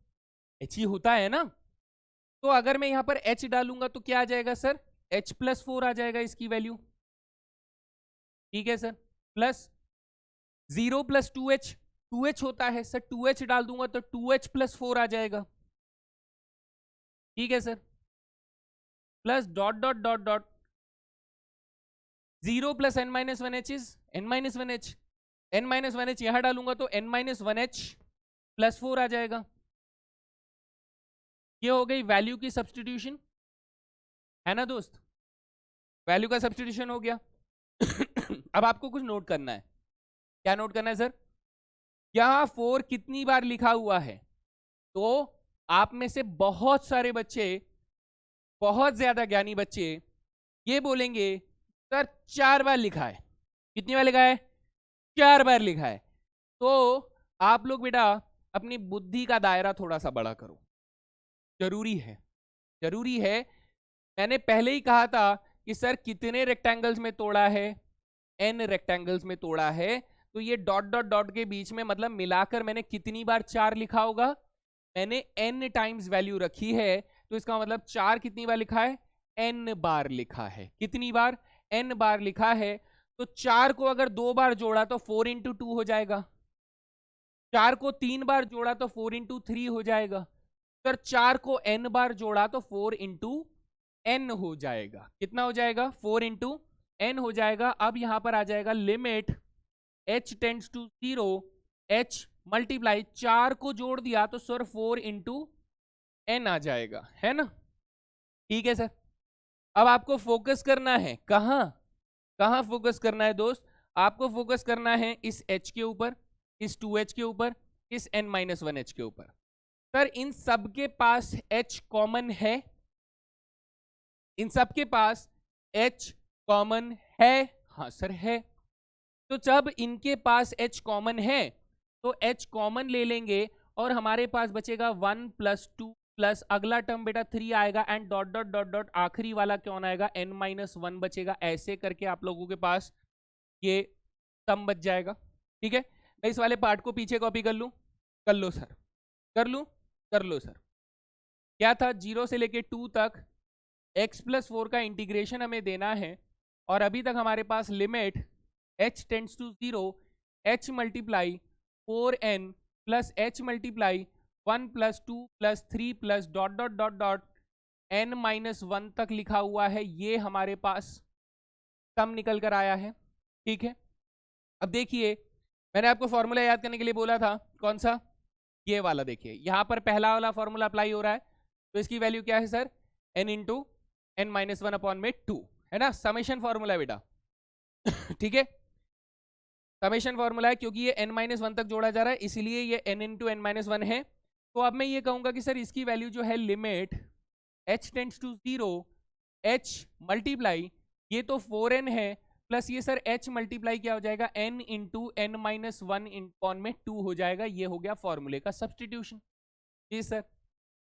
h ही होता है ना। तो अगर मैं यहाँ पर h डालूंगा तो क्या आ जाएगा सर? h+4 आ जाएगा इसकी वैल्यू, ठीक है sir. Plus 0 plus 2h, 2h होता है सर, 2h डाल दूंगा तो 2h+4 आ जाएगा, ठीक है sir. Plus dot dot dot dot 0 plus n-1h is n-1h, n-1h यहां डालूंगा तो n-1h+4 आ जाएगा। ये हो गई वैल्यू की सब्स्टिट्यूशन, है ना दोस्त? वैल्यू का सब्स्टिट्यूशन हो गया। अब आपको कुछ नोट करना है। क्या नोट करना है सर? यहां 4 कितनी बार लिखा हुआ है? तो आप में से बहुत सारे बच्चे, बहुत ज्यादा ज्ञानी बच्चे ये बोलेंगे सर 4 बार लिखा है। कितनी बार लिखा है? 4 बार लिखा है। तो आप लोग बेटा अपनी बुद्धि का दायरा थोड़ा सा बड़ा करो, जरूरी है, जरूरी है। मैंने पहले ही कहा था कि सर कितने रेक्टेंगल्स में तोड़ा है, n रेक्टेंगल्स में तोड़ा है, तो ये डॉट डॉट डॉट के बीच में मतलब मिलाकर मैंने कितनी बार 4 लिखा होगा, मैंने n टाइम्स वैल्यू रखी है, तो इसका मतलब 4 कितनी बार लिखा है, n बार लिखा है। कितनी बार, n बार लिखा है। तो 4 को अगर 2 बार जोड़ा तो 4 इंटू 2 हो जाएगा, 4 को 3 बार जोड़ा तो 4 इंटू 3 हो जाएगा, फिर 4 को n बार जोड़ा तो 4 इंटू n हो जाएगा। कितना हो जाएगा, 4 इंटू n हो जाएगा। अब यहां पर आ जाएगा limit h tends to 0, h multiply 4 को जोड़ दिया तो सर 4 इंटू n आ जाएगा, है ना। ठीक है सर। अब आपको फोकस करना है कहां, कहां फोकस करना है दोस्त, आपको फोकस करना है इस h के ऊपर, इस 2h के ऊपर, इस n-1h के ऊपर। सर इन सबके पास h कॉमन है, इन सबके पास h कॉमन है, हाँ सर है। तो जब इनके पास h कॉमन है तो h कॉमन ले लेंगे और हमारे पास बचेगा 1 प्लस 2 प्लस अगला टर्म बेटा 3 आएगा and dot dot dot dot आखिरी वाला कौन आएगा, n-1 बचेगा। ऐसे करके आप लोगों के पास ये सम बच जाएगा। ठीक है, मैं इस वाले पार्ट को पीछे कॉपी कर लूं, कर लो सर, कर लूं, कर लो सर। क्या था, 0 से लेके 2 तक x+4 का इंटीग्रेशन हमें देना है और अभी तक हमारे पास limit h tends to 0, h multiply 4n plus h multiply 1 plus 2 plus 3 plus dot dot dot dot n-1 तक लिखा हुआ है। ये हमारे पास सम निकल कर आया है। ठीक है, अब देखिए मैंने आपको फॉर्मूला याद करने के लिए बोला था, कौन सा, ये वाला। देखिए यहाँ पर पहला वाला फॉर्मूला अप्लाई हो रहा है, तो इसकी वैल्यू क्या है sir, n into n-1 upon में 2, है ना, समेशन फॉर्मूला है बेटा। ठीक है, समेशन फॉर्मूला है, क्योंकि ये n-1 तक जोड़ा जा रहा है इसीलिए ये n इंटू n-1 है। तो अब मैं ये कहूंगा कि सर इसकी वैल्यू जो है limit h tends to 0, h multiply ये तो 4n है प्लस ये सर h मल्टीप्लाई क्या हो जाएगा, n इंटू n-1 अपॉन में 2 हो जाएगा। ये हो गया फॉर्मूले का सब्स्टिट्यूशन। जी सर।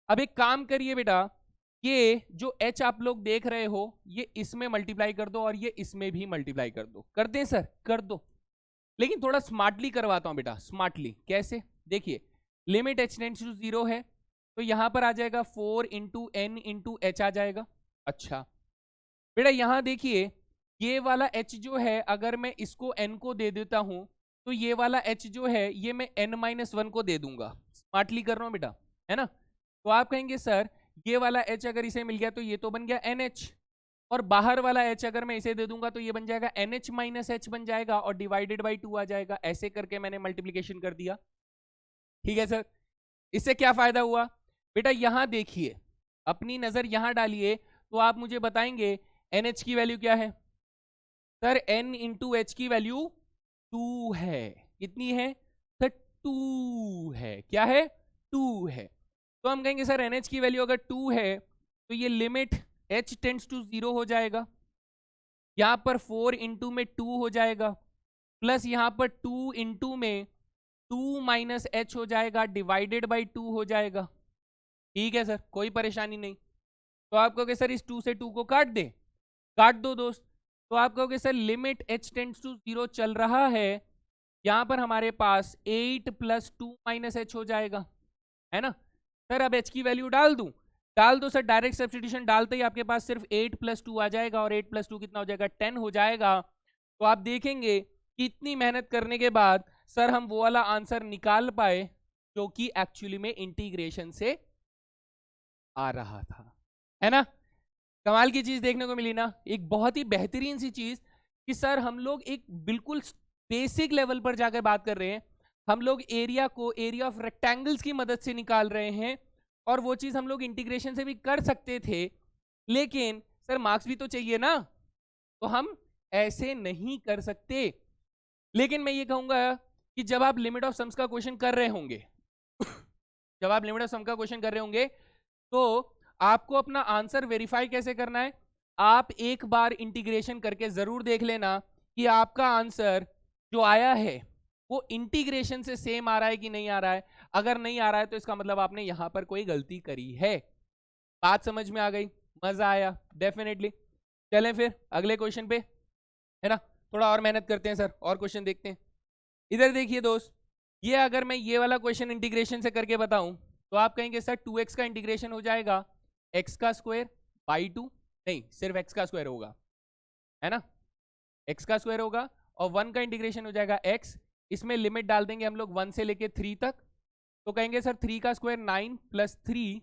अब एक काम करिए बेटा, ये जो h आप लोग देख रहे हो ये इसमें मल्टीप्लाई कर दो और ये इसमें भी मल्टीप्लाई कर दो। कर दें सर, कर दो, लेकिन थोड़ा स्मार्टली करवाता हूं बेटा। स्मार्टली कैसे, देखिए लिमिट h टेंड्स टू 0 है तो यहां पर आ जाएगा 4 इंटू n इंटू h आ जाएगा। अच्छा बेटा यहां देखिए ये वाला h जो है अगर मैं इसको n को दे देता हूं तो ये वाला h जो है ये मैं n-1 को दे दूंगा। स्मार्टली कर रहा हूं बेटा, है ना। तो आप कहेंगे सर ये वाला h अगर इसे मिल गया तो ये तो बन गया NH, और बाहर वाला h अगर मैं इसे दे दूंगा तो ये बन जाएगा NH माइनस h बन जाएगा और डिवाइडेड बाई 2 आ जाएगा। ऐसे करके मैंने मल्टीप्लीकेशन कर दिया। ठीक है सर, इससे क्या फायदा हुआ बेटा, यहां देखिए अपनी नजर यहां डालिए तो आप मुझे बताएंगे NH की वैल्यू क्या है। सर n इंटू एच की वैल्यू 2 है। कितनी है सर, 2 है। क्या है, 2 है। तो हम कहेंगे सर NH की वैल्यू अगर 2 है तो ये लिमिट h टेंड्स टू 0 हो जाएगा, यहां पर 4 इंटू में 2 हो जाएगा प्लस यहां पर 2 इंटू में 2 माइनस h हो जाएगा डिवाइडेड बाई 2 हो जाएगा। ठीक है सर, कोई परेशानी नहीं। तो आप कहोगे सर इस 2 से 2 को काट दे, काट दो दोस्त। तो आप कहोगे sir limit h tends to 0 चल रहा है, यहां पर हमारे पास 8 प्लस 2 माइनस h हो जाएगा, है ना। सर अब h की वैल्यू डाल दूं, डाल दो सर, डायरेक्ट सब्स्टिट्यूशन डालते ही आपके पास सिर्फ 8 प्लस 2 आ जाएगा और 8 प्लस 2 कितना हो जाएगा, 10 हो जाएगा। तो आप देखेंगे कि इतनी मेहनत करने के बाद सर हम वो वाला आंसर निकाल पाए जो कि एक्चुअली में इंटीग्रेशन से आ रहा था, है ना। कमाल की चीज देखने को मिली ना, एक बहुत ही बेहतरीन सी चीज कि सर हम लोग एक बिल्कुल बेसिक लेवल पर जाकर बात कर रहे हैं। हम लोग एरिया को एरिया ऑफ रेक्टेंगल्स की मदद से निकाल रहे हैं और वो चीज हम लोग इंटीग्रेशन से भी कर सकते थे, लेकिन सर मार्क्स भी तो चाहिए ना, तो हम ऐसे नहीं कर सकते। लेकिन मैं ये कहूंगा कि जब आप लिमिट ऑफ सम्स का क्वेश्चन कर रहे होंगे जब आप लिमिट ऑफ सम का क्वेश्चन कर रहे होंगे तो आपको अपना आंसर वेरीफाई कैसे करना है, आप एक बार इंटीग्रेशन करके जरूर देख लेना कि आपका आंसर जो आया है वो इंटीग्रेशन से सेम आ रहा है कि नहीं आ रहा है। अगर नहीं आ रहा है तो इसका मतलब आपने यहां पर कोई गलती करी है। बात समझ में आ गई, मजा आया, डेफिनेटली। चलें फिर अगले क्वेश्चन पे, है ना। थोड़ा और मेहनत करते हैं सर, और क्वेश्चन देखते हैं। इधर देखिए दोस्त, ये अगर मैं ये वाला क्वेश्चन इंटीग्रेशन से करके बताऊं तो आप कहेंगे सर 2x का इंटीग्रेशन हो जाएगा x का स्क्वायर बाई 2, नहीं सिर्फ x का स्क्वायर होगा, है ना, x का स्क्वायर होगा, और 1 का इंटीग्रेशन हो जाएगा x, इसमें लिमिट डाल देंगे हम लोग 1 से लेके 3 तक, तो कहेंगे सर 3 का स्क्वायर 9 प्लस 3,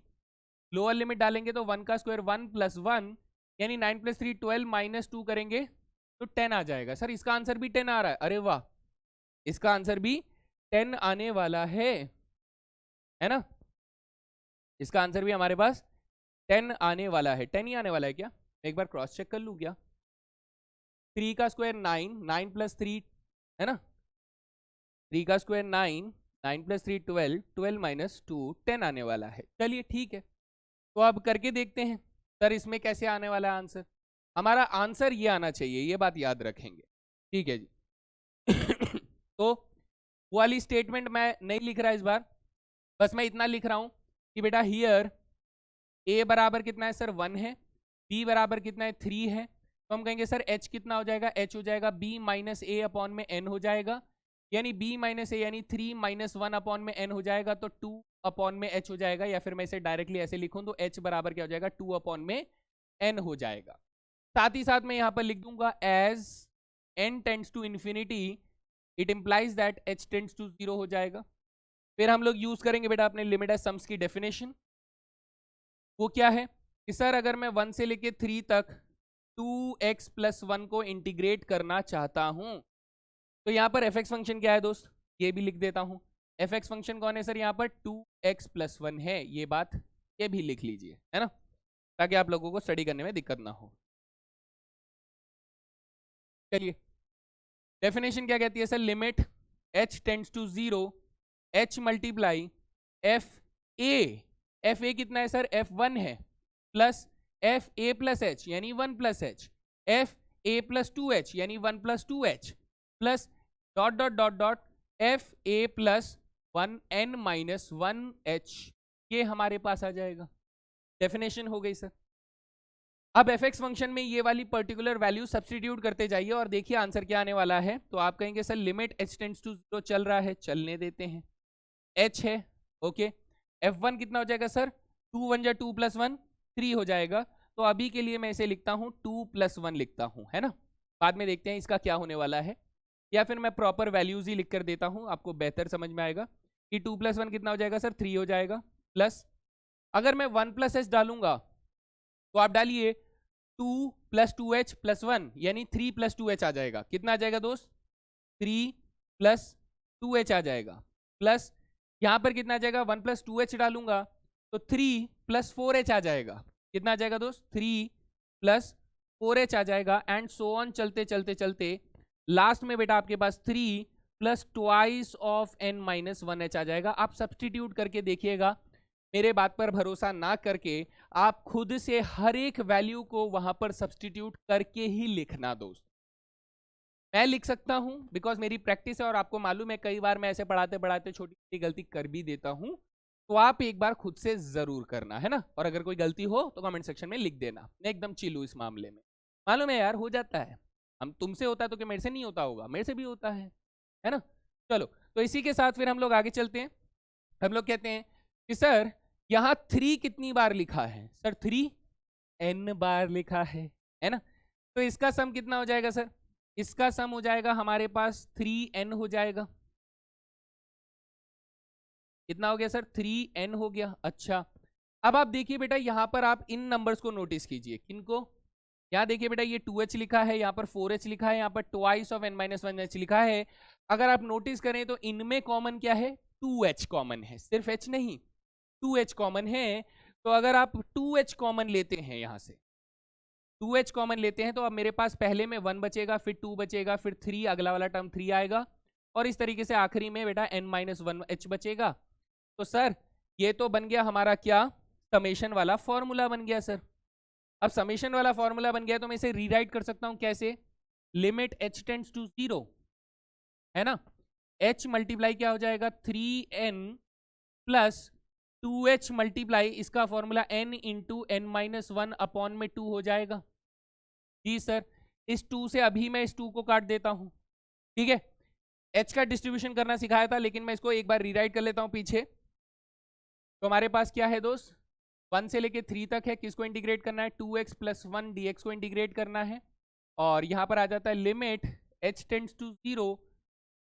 लोअर लिमिट डालेंगे तो 1 का स्क्वायर 1 प्लस 1 यानी 9 प्लस 3 12 माइनस 2 करेंगे तो 10 आ जाएगा। सर इसका आंसर भी 10 आ रहा है, अरे वाह, इसका आंसर भी 10 आने वाला है ना, इसका आंसर भी हमारे पास 10 आने वाला है। 10 ही आने वाला है क्या, एक बार क्रॉस चेक कर लूं क्या। 3 का स्क्वायर 9, 9 प्लस 3 है ना, 3 का स्क्वायर 9, 9 प्लस 3 12, 12 माइनस 2 10 आने वाला है। चलिए ठीक है, तो अब करके देखते हैं सर इसमें कैसे आने वाला है आंसर। हमारा आंसर ये आना चाहिए, ये बात याद रखेंगे, ठीक है जी। तो वाली स्टेटमेंट मैं नहीं लिख रहा इस बार, बस मैं इतना लिख रहा हूं कि बेटा हियर a बराबर कितना है सर 1 है, b बराबर कितना है 3 है, तो हम कहेंगे सर h कितना हो जाएगा, h हो जाएगा b माइनस ए अपॉन में n हो जाएगा, यानी b माइनस ए यानी 3 माइनस 1 अपॉन में n हो जाएगा, तो 2 अपॉन में h हो जाएगा, या फिर मैं इसे डायरेक्टली ऐसे लिखूं तो h बराबर क्या हो जाएगा 2 अपॉन में n हो जाएगा। साथ ही साथ मैं यहां पर लिख दूंगा as n tends to infinity it implies that h tends to 0 हो जाएगा। फिर हम लोग यूज करेंगे बेटा अपने लिमिट एज सम्स की डेफिनेशन, वो क्या है कि सर अगर मैं 1 से लेके 3 तक 2x प्लस 1 को इंटीग्रेट करना चाहता हूं तो यहां पर fx फंक्शन क्या है दोस्त, ये भी लिख देता हूं। fx फंक्शन कौन है सर, यहां पर 2x प्लस 1 है, ये बात ये भी लिख लीजिए, है ना, ताकि आप लोगों को स्टडी करने में दिक्कत ना हो। चलिए डेफिनेशन क्या कहती है sir, limit h tends to 0 h multiply F a कितना है सर, f1 है, plus F A plus h यानी 1 प्लस एच, एफ ए प्लस 2h यानी 1 plus 2h, plus dot dot dot dot F A plus 1n minus 1h, ये हमारे पास आ जाएगा। Definition हो गई सर। अब fx फंक्शन में ये वाली पर्टिकुलर वैल्यू सब्स्टिट्यूट करते जाइए और देखिए आंसर क्या आने वाला है। तो आप कहेंगे sir limit h tends to 0 चल रहा है, चलने देते हैं, h है, ओके, f1 कितना हो जाएगा सर, 2 1 जा 2 प्लस 1 3 हो जाएगा, तो अभी के लिए मैं इसे लिखता हूं 2 प्लस 1 लिखता हूं, है ना, बाद में देखते हैं इसका क्या होने वाला है, या फिर मैं प्रॉपर वैल्यूज ही लिख कर देता हूं, आपको बेहतर समझ में आएगा कि 2 प्लस 1 कितना हो जाएगा सर 3 हो जाएगा, प्लस अगर मैं 1 प्लस एच डालूंगा तो आप डालिए 2 प्लस 2h प्लस 1 यानी 3 प्लस 2h आ जाएगा, कितना आ जाएगा दोस्त 3 प्लस 2h आ जाएगा, प्लस यहां पर कितना आ जाएगा 1 प्लस 2h डालूंगा तो 3 प्लस 4h आ जाएगा, कितना आ जाएगा दोस्त 3 प्लस 4h आ जाएगा, एंड सो ऑन चलते चलते चलते लास्ट में बेटा आपके पास 3 plus twice of n minus 1h आ जाएगा। आप सब्सटीट्यूट करके देखिएगा, मेरे बात पर भरोसा ना करके आप खुद से हर एक वैल्यू को वहां पर सब्सटीट्यूट करके ही लिखना दोस्त। मैं लिख सकता हूं बिकॉज मेरी प्रैक्टिस है और आपको मालूम है कई बार मैं ऐसे पढ़ाते पढ़ाते छोटी छोटी गलती कर भी देता हूं, तो आप एक बार खुद से जरूर करना, है ना, और अगर कोई गलती हो तो कमेंट सेक्शन में लिख देना। मैं एकदम चिल हूं इस मामले में, मालूम है यार हो जाता है, हम तुमसे होता है तो क्या मेरे से नहीं होता होगा, मेरे से भी होता है ना। चलो तो इसी के साथ फिर हम लोग आगे चलते हैं। हम लोग कहते हैं कि सर यहां 3 कितनी बार लिखा है, सर 3 n बार लिखा है ना, तो इसका सम कितना हो जाएगा सर, इसका सम हो जाएगा हमारे पास 3n हो जाएगा, कितना हो गया सर 3n हो गया। अच्छा अब आप देखिए बेटा यहां पर आप इन नंबर्स को नोटिस कीजिए, किनको, यहाँ देखिए बेटा ये 2h लिखा है, यहाँ पर 4h लिखा है, यहाँ पर twice of n minus 1h लिखा है। अगर आप नोटिस करें तो इनमें कॉमन क्या है, 2h कॉमन है, सिर्फ h नहीं 2h कॉमन है। तो अगर आप 2h कॉमन लेते हैं, यहां से 2h कॉमन लेते हैं तो अब मेरे पास पहले में 1 बचेगा, फिर 2 बचेगा, फिर 3, अगला वाला टर्म 3 आएगा, और इस तरीके से आखिरी में बेटा n माइनस 1h बचेगा। तो सर ये तो बन गया हमारा क्या, समेशन वाला फॉर्मूला बन गया सर। अब समेशन वाला फॉर्मूला बन गया तो मैं इसे रीराइट कर सकता हूं कैसे, लिमिट h टेंड्स टू 0, है ना, h मल्टीप्लाई क्या हो जाएगा 3n प्लस 2h मल्टीप्लाई इसका formula n into n minus 1 upon में 2 हो जाएगा। जी सर इस 2 से अभी मैं इस 2 को काट देता हूं, ठीक है। h का डिस्ट्रीब्यूशन करना सिखाया था, लेकिन मैं इसको एक बार रीराइट कर लेता हूं पीछे। तो हमारे पास क्या है दोस्त, 1 से लेके 3 तक है, किसको इंटीग्रेट करना है, 2x + 1 dx को इंटीग्रेट करना है। और यहाँ पर आ जाता है limit h tends to 0,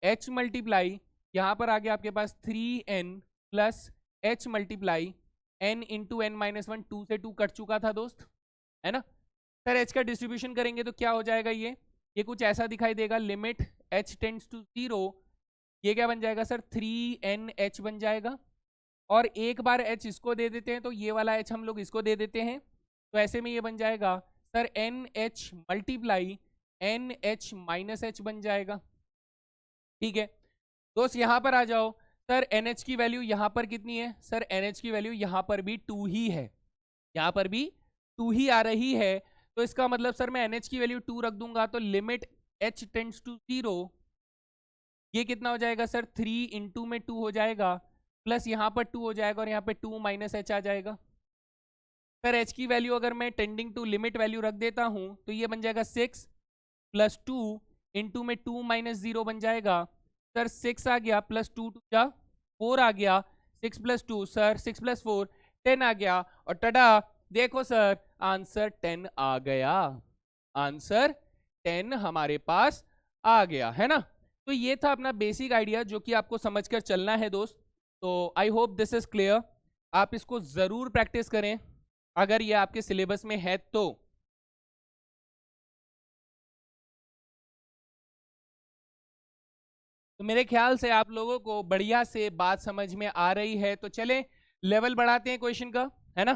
h multiply यहाँ पर आ गया आपके पास 3n plus h multiply n into n minus 1, 2 से 2 कट चुका था दोस्त, है ना। सर h का डिस्ट्रीब्यूशन करेंगे तो क्या हो जाएगा, ये कुछ ऐसा दिखाई देगा, लिमिट h टेंड्स टू 0, ये क्या बन जाएगा सर, 3nh बन जाएगा। और एक बार h इसको दे देते हैं तो ये वाला h हम लोग इसको दे देते हैं, तो ऐसे में ये बन जाएगा sir nh multiply nh minus h बन जाएगा, ठीक है। दोस्त यहाँ पर आ जाओ, सर nh की वैल्यू यहाँ पर कितनी है, सर nh की वैल्यू यहाँ पर भी 2 ही है, यहाँ पर भी 2 ही आ रही है। तो इसका मतलब सर मैं nh की वैल्यू 2 रख दूंगा, तो लिमिट h टेंड्स टू 0, ये कितना हो जाएगा सर, 3 इंटू में 2 हो जाएगा, प्लस यहाँ पर 2 हो जाएगा और यहाँ पे 2 माइनस h आ जाएगा। सर h की वैल्यू अगर मैं टेंडिंग टू लिमिट वैल्यू रख देता हूँ तो ये बन जाएगा 6 + 2 इंटू में 2 माइनस 0 बन जाएगा। सर 6 आ गया, प्लस 2 2 जा 4 आ गया, 6 + 2 सर 6 + 4 10 आ गया, और टडा देखो सर आंसर 10 आ गया, आंसर 10 हमारे पास आ गया, है ना। तो ये था अपना बेसिक आइडिया जो कि आपको समझकर चलना है दोस्त। तो I hope this is clear, आप इसको जरूर प्रैक्टिस करें अगर ये आपके सिलेबस में है तो। तो मेरे ख्याल से आप लोगों को बढ़िया से बात समझ में आ रही है, तो चले लेवल बढ़ाते हैं क्वेश्चन का, है ना।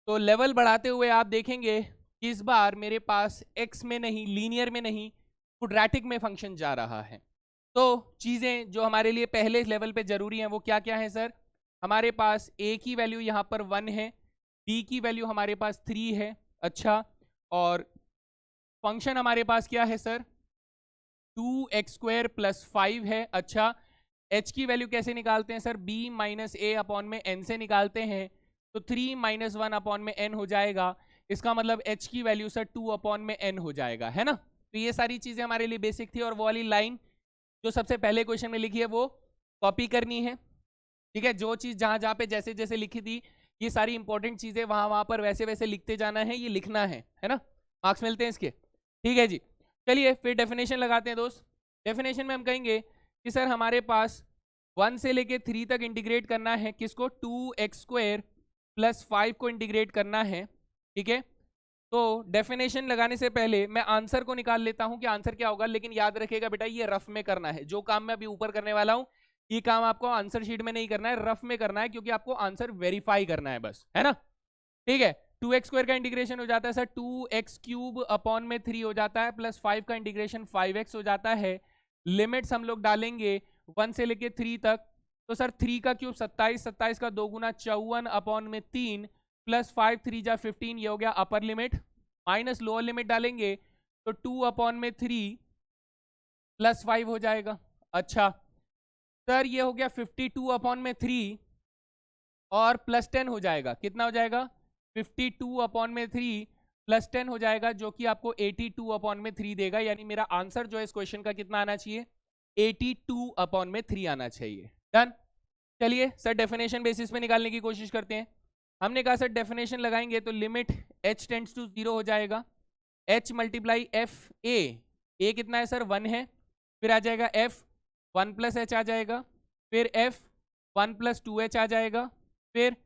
तो लेवल बढ़ाते हुए आप देखेंगे कि इस बार मेरे पास x में नहीं, लीनियर में नहीं, क्वाड्रेटिक में फंक्शन जा रहा है। तो चीजें जो हमारे लिए पहले लेवल पे जरूरी हैं वो क्या क्या है सर, हमारे पास a की वैल्यू यहाँ पर 1 है, b की वैल्यू हमारे पास 3 है, अच्छा, और फंक्शन हमारे पास क्या है सर, 2x² + 5 है, अच्छा। h की वैल्यू कैसे निकालते हैं सर, b - a अपॉन में n से निकालते हैं, तो 3 - 1 अपॉन में n हो जाएगा, इसका मतलब h की वैल्यू सर 2 अपॉन में n हो जाएगा, है ना। तो ये सारी चीजें हमारे लिए बेसिक थी, और वो वाली लाइन जो सबसे पहले क्वेश्चन में लिखी है वो कॉपी करनी है, ठीक है। जो चीज जहां जहां पे जैसे जैसे लिखी थी, ये सारी इंपॉर्टेंट चीजें वहां वहां पर वैसे वैसे लिखते जाना है, ये लिखना है ना, मार्क्स मिलते हैं इसके, ठीक है जी। चलिए फिर डेफिनेशन लगाते हैं दोस्त। डेफिनेशन में हम कहेंगे कि सर हमारे पास 1 से लेके 3 तक इंटीग्रेट करना है, किसको, 2x² + 5 को इंटीग्रेट करना है, ठीक है। तो डेफिनेशन लगाने से पहले मैं आंसर को निकाल लेता हूं कि आंसर क्या होगा, लेकिन याद रखिएगा बेटा ये रफ में करना है, जो काम मैं अभी ऊपर करने वाला हूं ये काम आपको आंसर शीट में नहीं करना है, रफ में करना है, क्योंकि आपको आंसर वेरीफाई करना है बस, है ना, ठीक है। 2x² का इंटीग्रेशन हो जाता है सर 2x³ अपॉन में 3 हो जाता है, प्लस 5 का इंटीग्रेशन 5x हो जाता है। लिमिट्स हम लोग डालेंगे 1 से लेके 3 तक, तो सर 3 का क्यूब 27, 27 का 2 गुना 54 अपॉन में 3, प्लस 5 3 जा 15, ये हो गया upper limit, minus lower limit डालेंगे तो 2 अपॉन में 3 प्लस 5 हो जाएगा, अच्छा। सर ये हो गया 52 अपॉन में 3 और प्लस 10 हो जाएगा, कितना हो जाएगा, 52 अपॉन में 3 प्लस 10 हो जाएगा, जो कि आपको 82 अपॉन में 3 देगा। यानी मेरा आंसर जो है इस क्वेश्चन का कितना आना चाहिए, 82 अपॉन में 3 आना चाहिए। डन। चलिए सर डेफिनेशन बेसिस पे निकालने की कोशिश करते हैं। हमने कहा सर डेफिनेशन लगाएंगे तो लिमिट h टेंड्स टू 0 हो जाएगा, h मल्टीप्लाई f a कितना है सर 1 है, फिर आ जाएगा f 1 + h आ जाएगा, फिर f 1 + 2h आ जाएगा, फिर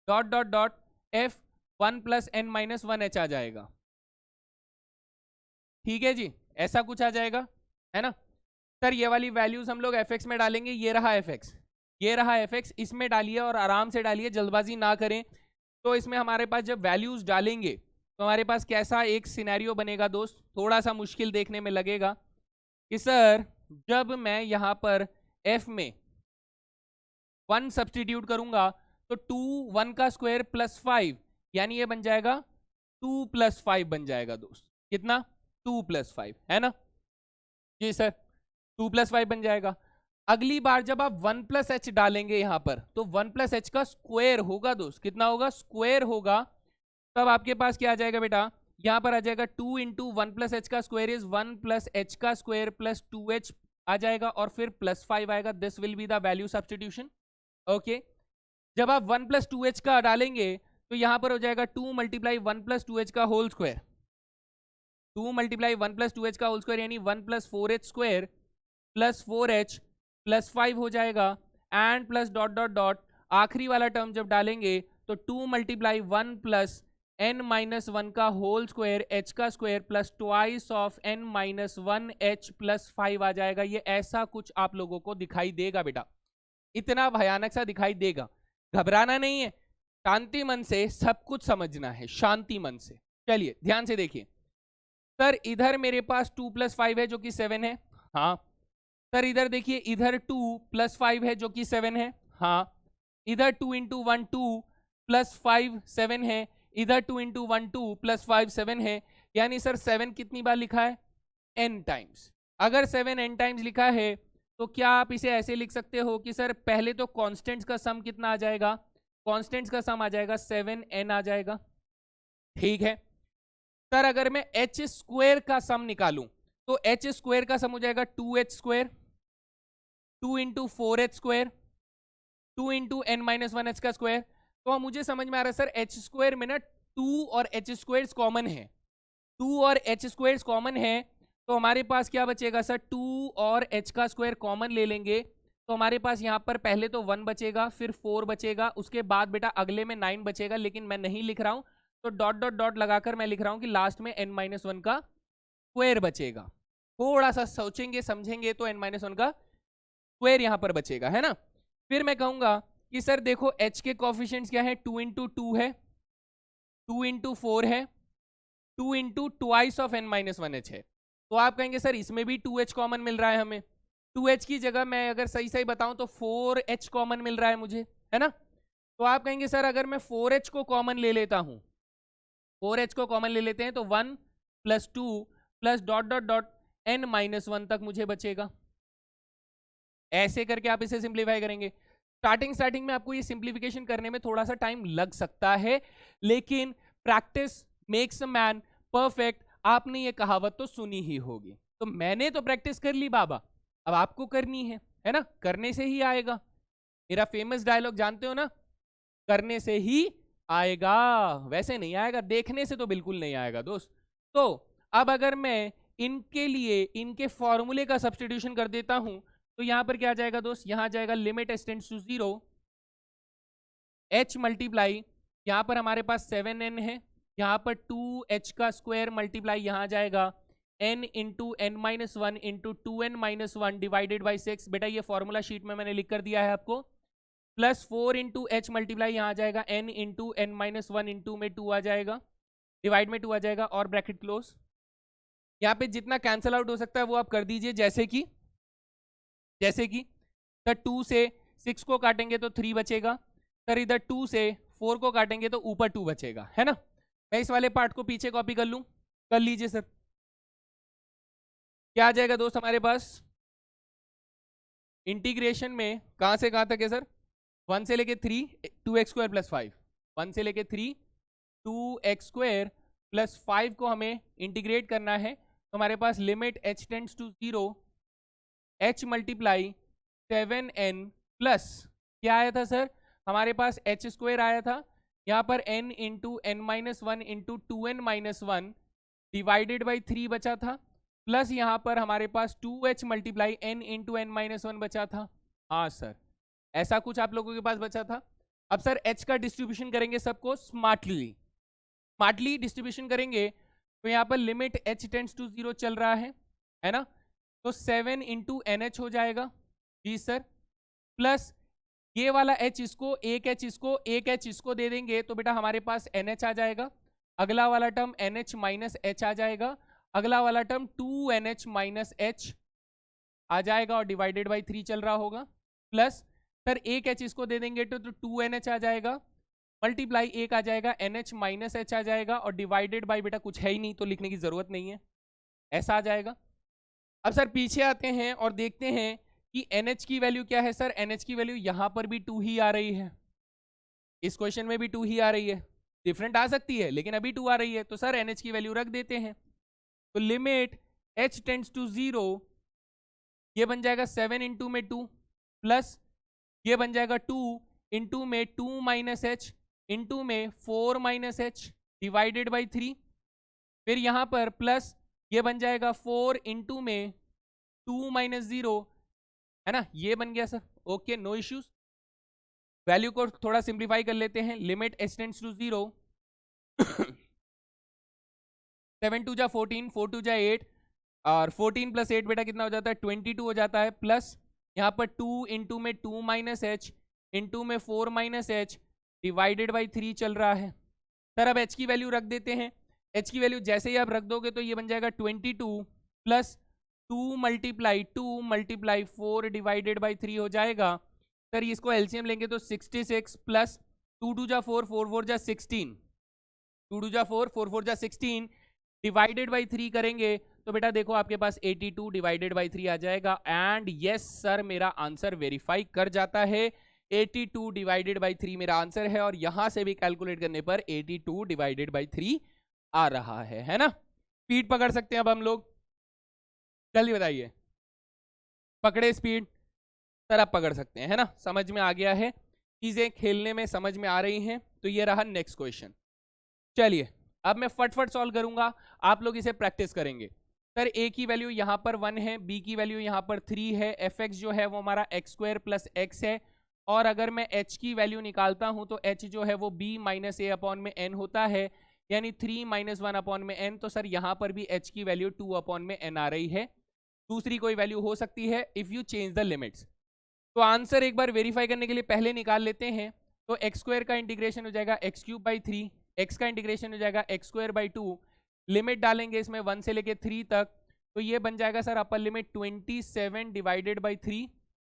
dot dot dot f 1 + n - 1h आ जाएगा, ठीक है जी, ऐसा कुछ आ जाएगा, है ना। सर ये वाली वैल्यूज हम लोग fx में डालेंगे, ये रहा fx, ये रहा fx, इसमें डालिए और आराम से डालिए, जल्दबाजी ना करें। तो इसमें हमारे पास जब वैल्यूज डालेंगे तो हमारे पास कैसा एक सिनेरियो बनेगा दोस्त, थोड़ा सा मुश्किल देखने में लगेगा कि सर जब मैं यहाँ पर f में 1 सब्सटीट्यूट करूंगा तो 2 1 का स्क्वायर प्लस 5, यानी ये बन जाएगा 2 + 5 बन जाएगा दोस्त, कितना, 2 + 5, है ना जी सर, 2 + 5 बन जाएगा। अगली बार जब आप 1 + h डालेंगे यहाँ पर तो 1 + h का स्क्वायर होगा दोस्त, कितना होगा, स्क्वायर होगा, तब आपके पास क्या आ जाएगा बेटा, यहाँ पर आ जाएगा 2 इंटू 1 प्लस एच का स्क्वायर इज 1 प्लस एच का स्क्वायर प्लस 2h आ जाएगा और फिर प्लस 5 आएगा. This will be the value substitution. Okay, जब आप 1 प्लस 2h का डालेंगे तो यहाँ पर हो जाएगा 2 मल्टीप्लाई 1 प्लस 2h का whole square. 2 multiply 1 plus 2h का होल स्क्वायर यानी 1 plus 4h square plus 4h plus 5 हो जाएगा and plus dot dot dot आखिरी वाला टर्म जब डालेंगे तो 2 मल्टीप्लाई 1 प्लस n माइनस 1 का होल स्क्वायर h का square plus twice of n minus 1 h plus 5 आ जाएगा. ये ऐसा कुछ आप लोगों को दिखाई देगा बेटा, इतना भयानक सा दिखाई देगा. घबराना नहीं है, शांति मन से सब कुछ समझना है, शांति मन से. चलिए ध्यान से देखिए. सर इधर मेरे पास 2 प्लस 5 है जो कि 7 है. हाँ सर, इधर देखिए, इधर 2 प्लस 5 है जो कि 7 है. हाँ, इधर 2 इंटू 1 2 प्लस 5 7 है. इधर 2 इंटू 1 2 प्लस 5 7 है. यानी सर 7 कितनी बार लिखा है? n times. अगर 7 n टाइम्स लिखा है तो क्या आप इसे ऐसे लिख सकते हो कि सर पहले तो कांस्टेंट्स का सम कितना आ जाएगा? कांस्टेंट्स का सम आ जाएगा 7n आ जाएगा. ठीक है सर, अगर मैं h स्क्वायर का सम निकालूं तो h स्क्वायर का सम हो जाएगा 2h square 2 into 4h square 2 into n minus 1h का स्क्वायर. तो मुझे समझ में आ रहा है सर h स्क्वायर में ना 2 और h स्क्वायर कॉमन है. 2 और h स्क्वायर कॉमन है तो हमारे पास क्या बचेगा सर? 2 और h का स्क्वायर कॉमन ले लेंगे तो हमारे पास यहाँ पर पहले तो 1 बचेगा, फिर 4 बचेगा, उसके बाद बेटा अगले में 9 बचेगा. लेकिन मैं नहीं लिख रहा हूँ तो डॉट डॉट डॉट लगाकर मैं लिख रहा हूँ कि लास्ट में n माइनस 1 का स्क्वायर बचेगा. थोड़ा सा सोचेंगे समझेंगे तो n माइनस 1 का स्क्वायर यहाँ पर बचेगा, है ना. फिर मैं कहूँगा कि सर देखो h के कोफिशिएंट्स क्या है? 2 इंटू 2 है, 2 इंटू 4 है, 2 into twice of n minus 1h है. तो आप कहेंगे सर इसमें भी 2h कॉमन मिल रहा है हमें. 2h की जगह मैं अगर सही सही बताऊं तो 4h कॉमन मिल रहा है मुझे, है ना. तो आप कहेंगे सर अगर मैं 4h को कॉमन ले लेता हूं, 4h को कॉमन ले लेते हैं तो 1 plus 2 plus dot dot dot n minus 1 तक मुझे बचेगा. ऐसे करके आप इसे सिंप्लीफाई करेंगे. स्टार्टिंग में आपको ये सिंप्लीफिकेशन करने में थोड़ा सा टाइम लग सकता है, लेकिन practice makes a man perfect. आपने ये कहावत तो सुनी ही होगी. तो मैंने तो प्रैक्टिस कर ली बाबा, अब आपको करनी है ना. करने से ही आएगा. मेरा फेमस डायलॉग जानते हो ना, करने से ही आएगा, वैसे नहीं आएगा. देखने से तो बिल्कुल नहीं आएगा दोस्त. तो अब अगर मैं इनके लिए इनके फॉर्मूले का सब्स्टिट्यूशन कर देता हूं तो यहां पर क्या आ जाएगा दोस्त? यहां आ जाएगा limit h tends to 0 h multiply, यहां पर हमारे पास 7n है, यहाँ पर 2h का स्क्वायर मल्टीप्लाई यहाँ जाएगा n into n minus 1 into 2n minus 1 divided by 6. बेटा ये फॉर्मूला शीट में मैंने लिख कर दिया है आपको. प्लस 4 इंटू एच मल्टीप्लाई यहाँ जाएगा n into n minus 1 into में 2 आ जाएगा, डिवाइड में 2 आ जाएगा और ब्रैकेट क्लोज. यहाँ पे जितना कैंसल आउट हो सकता है वो आप कर दीजिए. जैसे कि सर 2 से 6 को काटेंगे तो 3 बचेगा. सर इधर 2 से 4 को काटेंगे तो ऊपर 2 बचेगा, है ना. मैं इस वाले पार्ट को पीछे कॉपी कर लूं, कर लीजिए सर. क्या आ जाएगा दोस्त हमारे पास? इंटीग्रेशन में कहां से कहां तक है सर? 1 से लेके 3 2x स्क्वायर प्लस 5, 1 से लेके 3 2x स्क्वायर प्लस 5 को हमें इंटीग्रेट करना है. तो हमारे पास limit h tends to 0 h multiply 7n plus क्या आया था सर? हमारे पास h स्क्वायर आया था, यहाँ पर n into n minus 1 into 2n minus 1 divided by 3 बचा था, प्लस यहाँ पर हमारे पास 2h multiply n into n minus 1 बचा था. हाँ सर, ऐसा कुछ आप लोगों के पास बचा था. अब सर h का डिस्ट्रीब्यूशन करेंगे सबको स्मार्टली डिस्ट्रीब्यूशन करेंगे तो यहाँ पर लिमिट h टेंड्स टू 0 चल रहा है ना. तो 7 इंटू NH हो जाएगा जी सर, प्लस ये वाला h इसको एक h इसको दे देंगे तो बेटा हमारे पास NH आ जाएगा. अगला वाला टर्म NH माइनस h आ जाएगा, अगला वाला टर्म 2NH माइनस h आ जाएगा और डिवाइडेड बाई 3 चल रहा होगा. प्लस सर एक h इसको दे देंगे तो 2NH आ जाएगा, मल्टीप्लाई एक आ जाएगा NH माइनस h आ जाएगा और डिवाइडेड बाई बेटा कुछ है ही नहीं तो लिखने की जरूरत नहीं है, ऐसा आ जाएगा. अब सर पीछे आते हैं और देखते हैं कि NH की वैल्यू क्या है. सर NH की वैल्यू यहाँ पर भी 2 ही आ रही है, इस क्वेश्चन में भी 2 ही आ रही है. डिफरेंट आ सकती है, लेकिन अभी 2 आ रही है, तो सर NH की वैल्यू रख देते हैं। तो लिमिट H टेंड्स टू 0, ये बन जाएगा 7 इंटू में 2 प्लस ये बन जाएगा 2 इंटू में 2 माइनस एच इंटू में 4 माइनस एच डिवाइडेड बाई 3, फिर यहां पर प्लस ये बन जाएगा 4 इंटू में 2 माइनस 0, है ना, ये बन गया sir. Okay, no issues. Value को थोड़ा सिंप्लीफाई कर लेते हैं। लिमिट h टेंड्स टू 0, 7 टू जा 14, 4 टू जा 8, और 14 प्लस 8 बेटा कितना हो जाता है, 22 हो जाता है, प्लस यहाँ पर 2 इंटू में 2 माइनस एच इंटू में 4 माइनस एच डिवाइडेड बाई 3 चल रहा है। सर अब h की वैल्यू रख देते हैं। h की वैल्यू जैसे ही आप रख दोगे तो ये बन जाएगा 22 प्लस 2 मल्टीप्लाई 4 डिवाइडेड बाई 3 हो जाएगा। सर इसको एलसीएम लेंगे तो 66 प्लस 2 टू जा 4, 4 4 जा 16, 2 टू जा 4, 4 4 जा 16 डिवाइडेड बाई 3 करेंगे तो बेटा देखो आपके पास 82 डिवाइडेड बाई 3 आ जाएगा। एंड यस सर, मेरा आंसर वेरीफाई कर जाता है। 82 डिवाइडेड बाई 3 मेरा आंसर है, और यहां से भी कैलकुलेट करने पर 82 डिवाइडेड बाई 3 आ रहा है ना। स्पीड पकड़ सकते हैं अब हम लोग, जल्दी बताइए। पकड़े स्पीड? सर आप पकड़ सकते हैं, है ना, समझ में आ गया है, चीजें खेलने में समझ में आ रही हैं। तो ये रहा नेक्स्ट क्वेश्चन। चलिए अब मैं फटफट सॉल्व करूंगा, आप लोग इसे प्रैक्टिस करेंगे। सर ए की वैल्यू यहाँ पर 1 है, बी की वैल्यू यहाँ पर 3 है, एफ एक्स जो है वो हमारा एक्स स्क्वायर प्लस एक्स है, और अगर मैं h की वैल्यू निकालता हूं तो h जो है वो b माइनस ए अपॉन में n होता है, यानी 3 माइनस 1 अपॉन में n। तो सर यहाँ पर भी h की वैल्यू 2 अपॉन में n आ रही है। दूसरी कोई वैल्यू हो सकती है if you change the limits. तो आंसर एक बार वेरीफाई करने के लिए पहले निकाल लेते हैं। तो एक्स स्क्वायर का इंटीग्रेशन हो जाएगा एक्स क्यूब बाई 3, एक्स का इंटीग्रेशन हो जाएगा एक्स स्क्वायर बाई 2, लिमिट डालेंगे इसमें 1 से लेके 3 तक, तो ये बन जाएगा sir upper limit 27 divided by 3,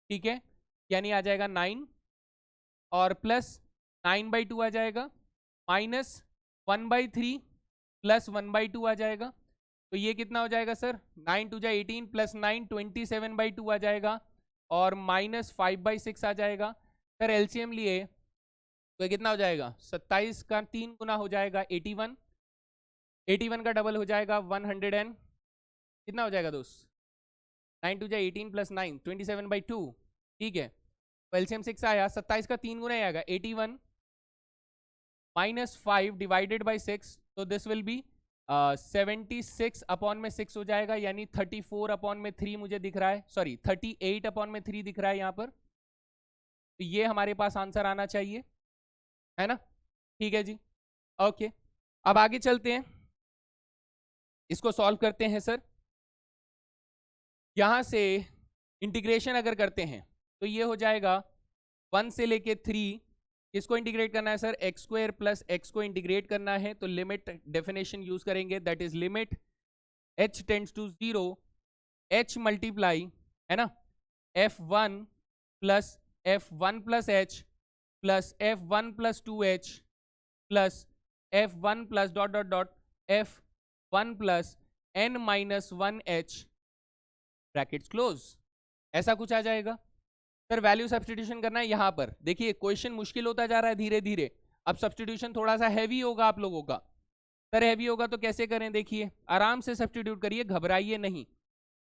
ठीक है, यानी आ जाएगा 9, और प्लस 9 बाई 2 आ जाएगा, माइनस 1 बाई 3 प्लस 1 बाई 2 आ जाएगा। तो ये कितना हो जाएगा सर, 9 टू जा 18 प्लस 9 27 बाई 2 आ जाएगा, और माइनस 5 बाई 6 आ जाएगा। सर एलसीएम लिए तो ये कितना हो जाएगा, 27 का 3 गुना हो जाएगा 81, 81 का डबल हो जाएगा 100 एंड कितना हो जाएगा दोस्त, 9 टू जा 18 प्लस 9 27 बाई 2, ठीक है। तो एलसीएम 6 आया, 27 का 3 गुना आएगा 81 माइनस 5 डिवाइडेड बाई 6, तो दिस विल बी 76 अपॉन में 6 हो जाएगा, यानी 34 अपॉन में 3 मुझे दिख रहा है, सॉरी 38 अपॉन में 3 दिख रहा है यहाँ पर। तो ये हमारे पास आंसर आना चाहिए, है ना, ठीक है जी। ओके अब आगे चलते हैं, इसको सॉल्व करते हैं। सर यहां से इंटीग्रेशन अगर करते हैं तो ये हो जाएगा 1 से लेके 3, इसको इंटीग्रेट करना है sir, x square plus x को इंटीग्रेट करना है, तो लिमिट डेफिनेशन यूज करेंगे, that is limit h tends to 0, h multiply, है ना, f1 plus h plus f1 plus 2h plus f1 plus dot dot dot f1 plus n minus 1h brackets close, ऐसा कुछ आ जाएगा। Sir value substitution करना है यहाँ पर, देखिए क्वेश्चन मुश्किल होता जा रहा है धीरे धीरे, अब सब्स्टिट्यूशन थोड़ा सा हैवी होगा आप लोगों का। सर हैवी होगा तो कैसे करें, देखिए आराम से सब्स्टिट्यूट करिए, घबराइए नहीं।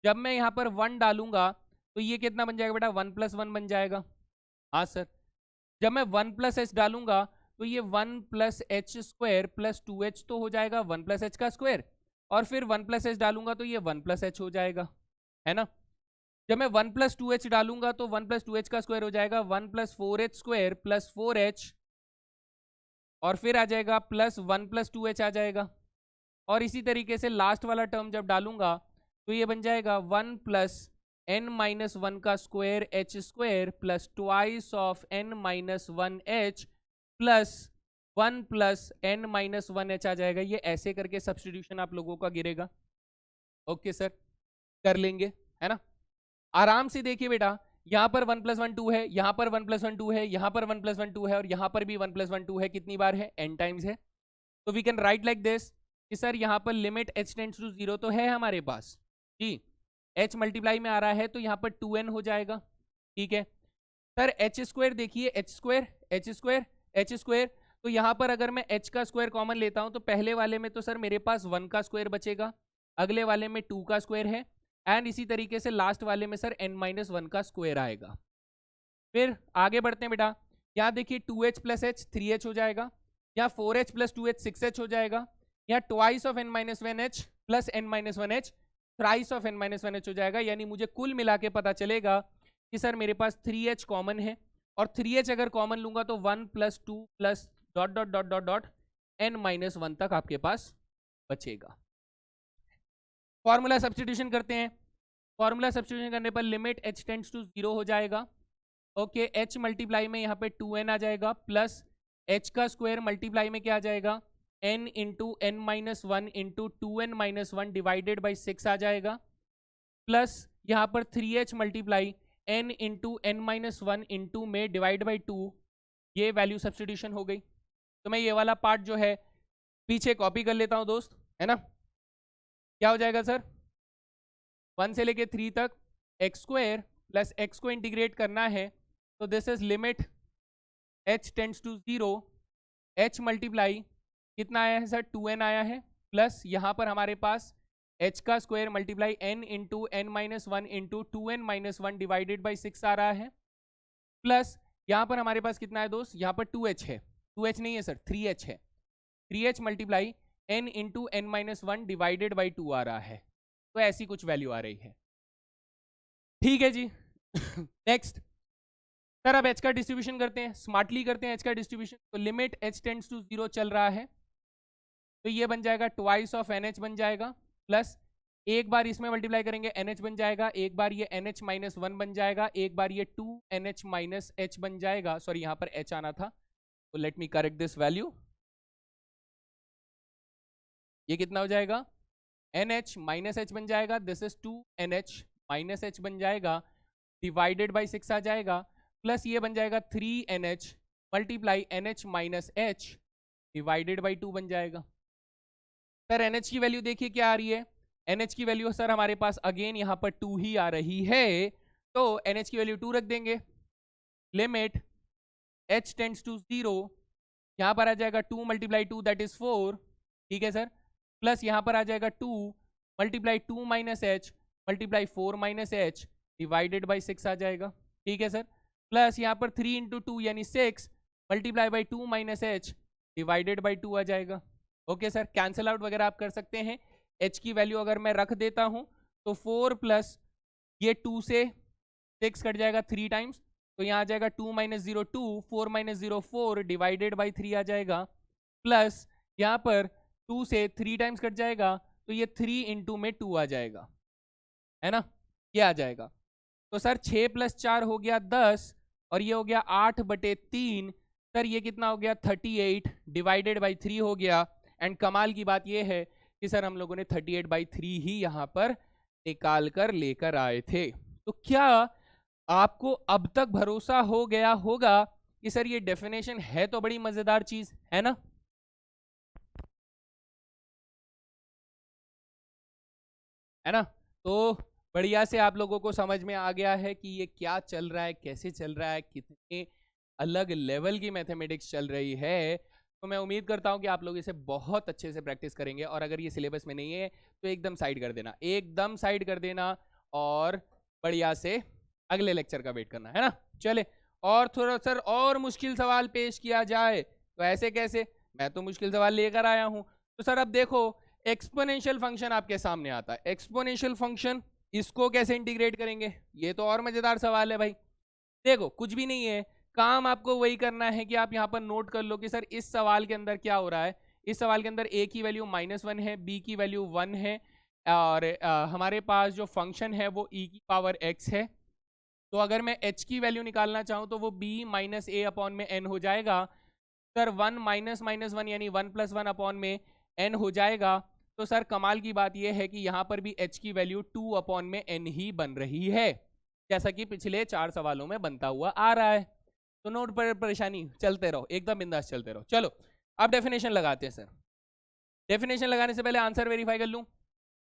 जब मैं यहाँ पर 1 डालूंगा तो ये कितना बन जाएगा बेटा, 1 प्लस 1 बन जाएगा। हाँ सर, जब मैं 1 प्लस एच डालूंगा तो ये 1 plus H square plus 2h तो हो जाएगा 1 प्लस एच का स्क्वायर, और फिर 1 प्लस एच डालूंगा तो ये 1 प्लस एच हो जाएगा, है ना। जब मैं 1 प्लस 2h डालूंगा तो 1 प्लस 2h का स्क्वायर हो जाएगा 1 plus 4h square plus 4h, और फिर आ जाएगा प्लस 1 प्लस 2h आ जाएगा, और इसी तरीके से लास्ट वाला टर्म जब डालूंगा तो ये बन जाएगा 1 प्लस n माइनस 1 का square h square plus twice of n minus 1h plus 1 plus n minus 1h आ जाएगा। ये ऐसे करके सब्स्टिट्यूशन आप लोगों का गिरेगा। ओके सर, कर लेंगे, है ना, आराम से। देखिए बेटा यहाँ पर 1 प्लस 1 2 है, यहाँ पर 1 प्लस 1 2 है, यहाँ पर 1 प्लस 1 2 है, और यहाँ पर भी 1 प्लस 1 2 है, कितनी बार है, n टाइम्स है। तो we can write like this कि सर यहाँ पर लिमिट h टेंड्स टू 0 तो है हमारे पास जी, h मल्टीप्लाई में आ रहा है तो यहाँ पर 2n हो जाएगा, ठीक है। सर h स्क्वायर देखिए, h स्क्वायर तो यहाँ पर अगर मैं h का स्क्वायर कॉमन लेता हूँ तो पहले वाले में तो सर मेरे पास 1 का स्क्वायर बचेगा, अगले वाले में 2 का स्क्वायर है, एंड इसी तरीके से लास्ट वाले में सर n-1 का स्क्वायर आएगा। फिर आगे बढ़ते हैं बेटा, यहाँ देखिए 2h प्लस h 3h हो जाएगा, या 4h प्लस 2h 6h हो जाएगा, या twice of n-1h plus n-1h thrice of n-1h हो जाएगा। यानी मुझे कुल मिला के पता चलेगा कि सर मेरे पास 3h कॉमन है, और 3h अगर कॉमन लूंगा तो 1 plus 2 plus dot dot dot dot dot n-1 तक आपके पास बचेगा। फॉर्मूला सब्स्टिट्यूशन करते हैं। फॉर्मूला सब्स्टिट्यूशन करने पर लिमिट h टेंड्स टू 0 हो जाएगा। ओके, h मल्टीप्लाई में यहाँ पे 2n आ जाएगा, प्लस h का स्क्वायर मल्टीप्लाई में क्या आ जाएगा, n into n-1 into 2n-1 divided by 6 आ जाएगा, प्लस यहाँ पर 3h multiply n into n-1 into में डिवाइड बाई 2, ये वैल्यू सब्स्टिट्यूशन हो गई। तो मैं ये वाला पार्ट जो है पीछे कॉपी कर लेता हूँ दोस्त, है ना। क्या हो जाएगा सर, 1 से लेके 3 तक एक्स स्क्वायर प्लस एक्स को इंटीग्रेट करना है, तो this is limit h tends to 0, h multiply कितना आया है सर, 2n आया है, प्लस यहाँ पर हमारे पास h का square multiply n into n-1 into 2n-1 divided by 6 आ रहा है, प्लस यहाँ पर हमारे पास कितना है दोस्त, यहाँ पर 2h है, 2h नहीं है सर 3h है, 3h multiply n into n-1 divided by 2 आ रहा है। तो ऐसी कुछ वैल्यू आ रही है, ठीक है जी। नेक्स्ट सर अब h का डिस्ट्रीब्यूशन करते हैं, स्मार्टली करते हैं h का डिस्ट्रीब्यूशन। तो लिमिट h टेंड्स टू 0 चल रहा है, तो ये बन जाएगा ट्वाइस ऑफ nh बन जाएगा, प्लस एक बार इसमें मल्टीप्लाई करेंगे nh बन जाएगा, एक बार ये nh-1 बन जाएगा, एक बार ये 2nh-h बन जाएगा। सॉरी यहाँ पर h आना था, तो let me correct this value. ये कितना हो जाएगा, nh-h बन जाएगा, दिस इज 2nh-h बन जाएगा, डिवाइडेड बाई 6 आ जाएगा, प्लस ये बन जाएगा 3nh multiply nh-h divided by 2 बन जाएगा। सर nh की वैल्यू देखिए क्या आ रही है, nh की वैल्यू सर हमारे पास अगेन यहाँ पर 2 ही आ रही है, तो nh की वैल्यू 2 रख देंगे। लिमिट h टेंड्स टू 0, यहाँ पर आ जाएगा 2 मल्टीप्लाई 2 दैट इज 4, ठीक है सर, प्लस यहाँ पर आ जाएगा 2 multiply 2 minus h multiply 4 minus h divided by 6 आ जाएगा, ठीक है सर, प्लस यहाँ पर 3 इंटू 2 यानी 6 multiply by 2 minus h divided by 2 आ जाएगा। ओके सर, कैंसिल आउट वगैरह आप कर सकते हैं। h की वैल्यू अगर मैं रख देता हूँ तो 4 प्लस ये 2 से 6 कट जाएगा 3 टाइम्स, तो यहाँ आ जाएगा 2 माइनस 0 2, 4 माइनस 0 4 डिवाइडेड बाई 3 आ जाएगा, प्लस यहाँ पर 2 से 3 टाइम्स कट जाएगा, तो ये 3 इंटू में 2 आ जाएगा, है ना, ये आ जाएगा। तो सर 6 प्लस 4 हो गया 10, और ये हो गया 8/3, सर ये कितना हो गया 38 डिवाइडेड बाई 3 हो गया। एंड कमाल की बात ये है कि सर हम लोगों ने 38/3 ही यहाँ पर निकाल कर लेकर आए थे। तो क्या आपको अब तक भरोसा हो गया होगा कि सर ये डेफिनेशन है तो बड़ी मजेदार चीज है ना। है ना, तो बढ़िया से आप लोगों को समझ में आ गया है कि ये क्या चल रहा है, कैसे चल रहा है, कितने अलग लेवल की मैथमेटिक्स चल रही है। तो मैं उम्मीद करता हूं कि आप लोग इसे बहुत अच्छे से प्रैक्टिस करेंगे, और अगर ये सिलेबस में नहीं है तो एकदम साइड कर देना, एकदम साइड कर देना, और बढ़िया से अगले लेक्चर का वेट करना, है ना। चले, और थोड़ा सर और मुश्किल सवाल पेश किया जाए तो ऐसे कैसे, मैं तो मुश्किल सवाल लेकर आया हूं। तो सर अब देखो एक्सपोनेंशियल फंक्शन आपके सामने आता है, एक्सपोनेंशियल फंक्शन इसको कैसे इंटीग्रेट करेंगे, ये तो और मजेदार सवाल है भाई। देखो कुछ भी नहीं है, काम आपको वही करना है कि आप यहाँ पर नोट कर लो कि सर इस सवाल के अंदर क्या हो रहा है। इस सवाल के अंदर a की वैल्यू -1 है, b की वैल्यू 1 है, और हमारे पास जो फंक्शन है वो e की पावर x है। तो अगर मैं h की वैल्यू निकालना चाहूँ तो वो b माइनस a अपॉन में n हो जाएगा। सर 1 माइनस -1 यानी 1 + 1 अपॉन में n हो जाएगा। तो सर कमाल की बात यह है कि यहाँ पर भी h की वैल्यू 2 अपॉन में n ही बन रही है, जैसा कि पिछले 4 सवालों में बनता हुआ आ रहा है। तो नोट पर परेशानी, चलते रहो, एकदम बिंदास चलते रहो। चलो अब डेफिनेशन लगाते हैं सर। डेफिनेशन लगाने से पहले आंसर वेरीफाई कर लूँ।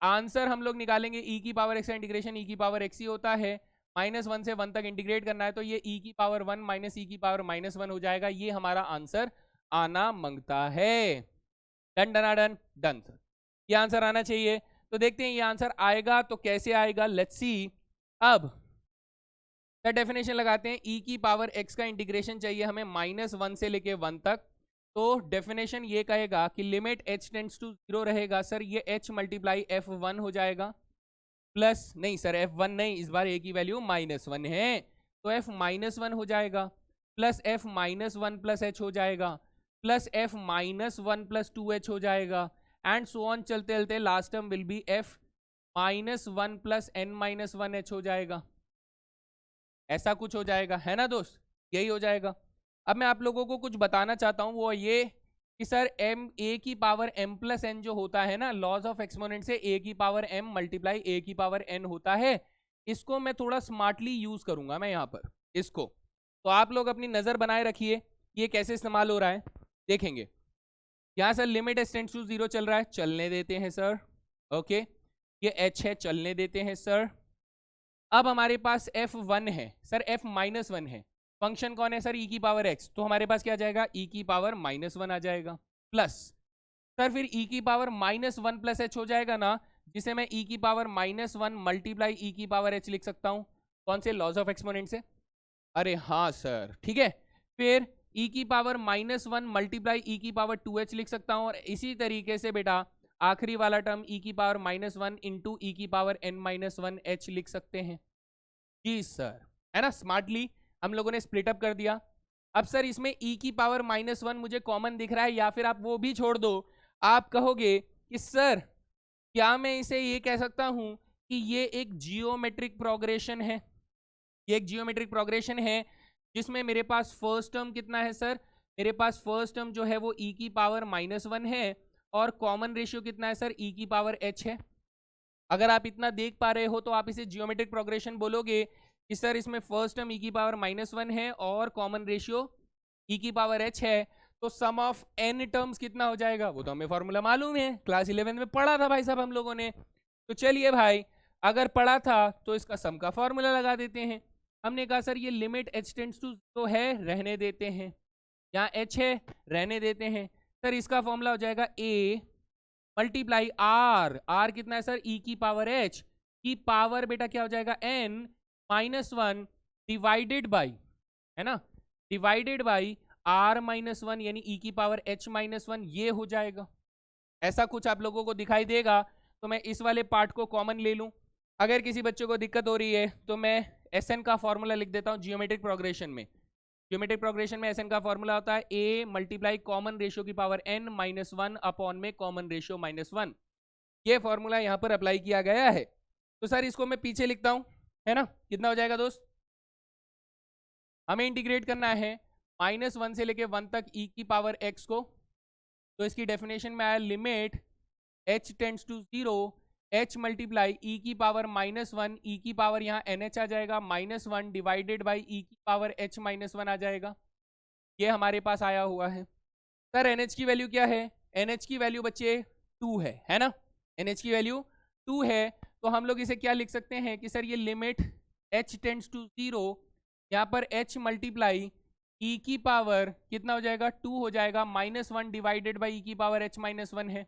आंसर हम लोग निकालेंगे e की पावर x का इंटीग्रेशन e की पावर x ही होता है, -1 से 1 तक इंटीग्रेट करना है, तो ये e की पावर 1 माइनस e की पावर -1 हो जाएगा। ये हमारा आंसर आना मांगता है। डन डना डन डन सर, ये आंसर आना चाहिए। तो देखते हैं ये आंसर आएगा तो कैसे आएगा, लेट्स सी। अब डेफिनेशन लगाते हैं, e की पावर x का इंटीग्रेशन चाहिए हमें -1 से लेके 1 तक। तो डेफिनेशन ये कहेगा कि लिमिट h टेंड्स टू 0 रहेगा सर, ये h मल्टीप्लाई f1 हो जाएगा, प्लस नहीं सर f1 नहीं, इस बार a की वैल्यू -1 है तो f -1 हो जाएगा, प्लस f -1 प्लस h हो जाएगा, प्लस f -1 प्लस 2h हो जाएगा, एंड सो ऑन चलते चलते last term will be f -1 plus n-1h हो जाएगा। ऐसा कुछ हो जाएगा, है ना दोस्त, यही हो जाएगा। अब मैं आप लोगों को कुछ बताना चाहता हूं, वो ये कि सर a की पावर m प्लस n जो होता है ना, लॉज ऑफ एक्सपोनेंट से a की पावर m मल्टीप्लाई a की पावर n होता है, इसको मैं थोड़ा स्मार्टली यूज करूंगा मैं यहाँ पर इसको। तो आप लोग अपनी नजर बनाए रखिए ये कैसे इस्तेमाल हो रहा है, देखेंगे। यहाँ sir limit h tends to 0 चल रहा है, चलने देते हैं सर, ओके। ये h है, चलने देते हैं सर। अब हमारे पास f1 है सर, f -1 है, फंक्शन कौन है सर, e की पावर x, तो हमारे पास क्या आ जाएगा, e की पावर -1 आ जाएगा, प्लस सर फिर e की पावर -1 प्लस h हो जाएगा ना, जिसे मैं e की पावर -1 मल्टीप्लाई e की पावर h लिख सकता हूँ, कौन से, लॉज ऑफ एक्सपोनेंट से। अरे हाँ सर, ठीक है। फिर e की पावर -1 मल्टीप्लाई e की पावर 2h लिख सकता हूँ, और इसी तरीके से बेटा आखिरी वाला टर्म e की पावर -1 इंटू e की पावर n-1h लिख सकते हैं। जी सर, है ना, स्मार्टली हम लोगों ने स्प्लिट अप कर दिया। अब सर इसमें e की पावर -1 मुझे कॉमन दिख रहा है, या फिर आप वो भी छोड़ दो, आप कहोगे कि सर क्या मैं इसे ये कह सकता हूं कि ये एक जियोमेट्रिक प्रोग्रेशन है, ये एक जियोमेट्रिक प्रोग्रेशन है जिसमें मेरे पास फर्स्ट टर्म कितना है सर, मेरे पास फर्स्ट टर्म जो है वो e की पावर -1 है, और कॉमन रेशियो कितना है सर, e की पावर h है। अगर आप इतना देख पा रहे हो तो आप इसे जियोमेट्रिक प्रोग्रेशन बोलोगे कि सर इसमें फर्स्ट टर्म e की पावर -1 है और कॉमन रेशियो e की पावर h है, तो सम ऑफ n टर्म्स कितना हो जाएगा, वो तो हमें फॉर्मूला मालूम है, क्लास 11 में पढ़ा था भाई साहब हम लोगों ने। तो चलिए भाई, अगर पढ़ा था तो इसका सम का फॉर्मूला लगा देते हैं। हमने कहा सर ये लिमिट h टेंड्स टू तो है, रहने देते हैं, यहाँ h है, रहने देते हैं। सर इसका फॉर्मूला हो जाएगा a मल्टीप्लाई r कितना है सर, e की पावर h की पावर बेटा क्या हो जाएगा, n-1 डिवाइडेड बाई, है ना, डिवाइडेड बाई r-1 यानी e की पावर h-1, ये हो जाएगा। ऐसा कुछ आप लोगों को दिखाई देगा, तो मैं इस वाले पार्ट को कॉमन ले लूं। अगर किसी बच्चे को दिक्कत हो रही है तो मैं SN का फॉर्मूला लिख देता हूं जियोमेट्रिक प्रोग्रेशन में। जियोमेट्रिक प्रोग्रेशन में SN का फॉर्मूला होता है a मल्टीप्लाई कॉमन रेशियो की पावर n-1 अपॉन में कॉमन रेशियो -1। ये फॉर्मूला यहाँ पर अप्लाई किया गया है। तो सर इसको मैं पीछे लिखता हूँ, है ना, कितना हो जाएगा दोस्त, हमें इंटीग्रेट करना है -1 से लेके 1 तक e की पावर x को। तो इसकी डेफिनेशन में आया limit h tends to 0 h multiply e की पावर -1, e की पावर यहाँ nh आ जाएगा, -1 डिवाइडेड बाई e की पावर h-1 आ जाएगा। ये हमारे पास आया हुआ है। सर nh की वैल्यू क्या है, nh की वैल्यू बच्चे 2 है ना, nh की वैल्यू 2 है। तो हम लोग इसे क्या लिख सकते हैं कि सर ये लिमिट h टेंड्स टू 0, यहाँ पर h मल्टीप्लाई e की पावर कितना हो जाएगा, 2 हो जाएगा, -1 डिवाइडेड बाई e की पावर h-1 है।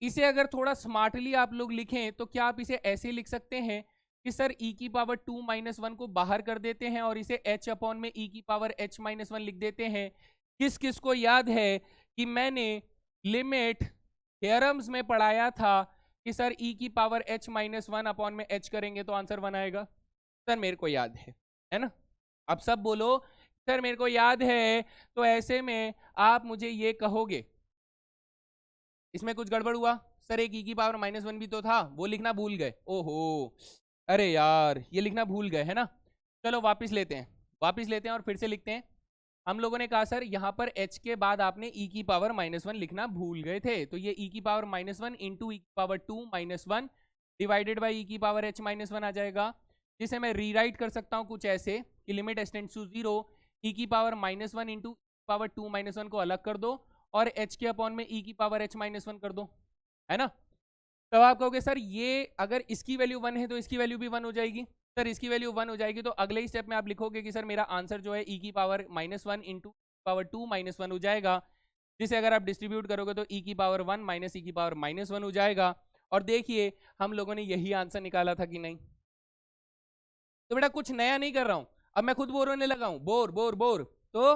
इसे अगर थोड़ा स्मार्टली आप लोग लिखें तो क्या आप इसे ऐसे लिख सकते हैं कि सर e की पावर 2-1 को बाहर कर देते हैं और इसे h अपॉन में e की पावर h-1 लिख देते हैं। किस किस को याद है कि मैंने लिमिट थ्योरम्स में पढ़ाया था कि सर e की पावर h-1 अपॉन में h करेंगे तो आंसर 1 आएगा। सर मेरे को याद है ना, अब सब बोलो सर मेरे को याद है। तो ऐसे में आप मुझे ये कहोगे इसमें कुछ गड़बड़ हुआ सर, एक e की पावर -1 भी तो था, वो लिखना भूल गए, ओहो अरे यार ये लिखना भूल गए, है ना। चलो वापस लेते हैं और फिर से लिखते हैं। हम लोगों ने कहा सर यहाँ पर h के बाद आपने e की पावर -1 लिखना भूल गए थे, तो ये e की पावर -1 इंटू e की पावर 2-1 डिवाइडेड बाई e की पावर h-1 आ जाएगा, जिसे मैं रीराइट कर सकता हूँ कुछ ऐसे कि limit h tends to 0 e की पावर -1 इंटू पावर 2-1 को अलग कर दो और h के अपॉन में e की पावर h-1 कर दो, है ना। तब आप कहोगे सर ये अगर इसकी वैल्यू 1 है तो इसकी वैल्यू भी 1 हो जाएगी। सर इसकी वैल्यू 1 हो जाएगी तो अगले ही स्टेप में आप लिखोगे कि सर मेरा आंसर जो है e की पावर -1 इंटू पावर 2-1 हो जाएगा, जिसे अगर आप डिस्ट्रीब्यूट करोगे तो e की पावर 1 माइनस e की पावर -1 हो जाएगा। और देखिए हम लोगों ने यही आंसर निकाला था कि नहीं। तो बेटा कुछ नया नहीं कर रहा हूं, अब मैं खुद बोर होने लगा हूं, बोर बोर बोर। तो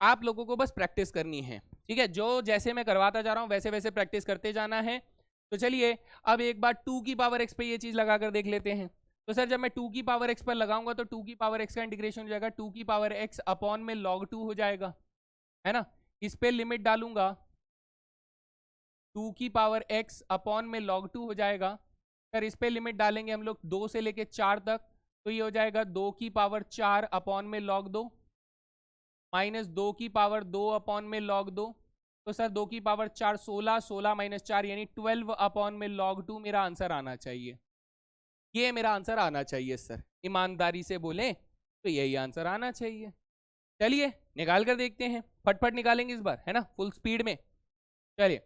आप लोगों को बस प्रैक्टिस करनी है, ठीक है, जो जैसे मैं करवाता जा रहा हूं वैसे वैसे प्रैक्टिस करते जाना है। तो चलिए अब एक बार 2 की पावर x पे ये चीज लगाकर देख लेते हैं। तो सर जब मैं 2 की पावर x पर लगाऊंगा तो 2 की पावर x का इंटीग्रेशन हो जाएगा 2 की पावर x अपॉन में log 2 हो जाएगा, है ना। इस पे लिमिट डालूंगा 2 की पावर x अपॉन में log 2 हो जाएगा। सर इस पे लिमिट डालेंगे हम लोग 2 से लेके 4 तक, तो ये हो जाएगा 2 की पावर 4 अपॉन में log 2 माइनस 2 की पावर 2 अपॉन में log 2। तो सर 2 की पावर 4 16, 16 माइनस 4 यानी 12 अपॉन में log 2 मेरा आंसर आना चाहिए। ये मेरा आंसर आना चाहिए सर, ईमानदारी से बोले तो यही आंसर आना चाहिए। चलिए निकाल कर देखते हैं, फटफट निकालेंगे इस बार, है ना, फुल स्पीड में। चलिए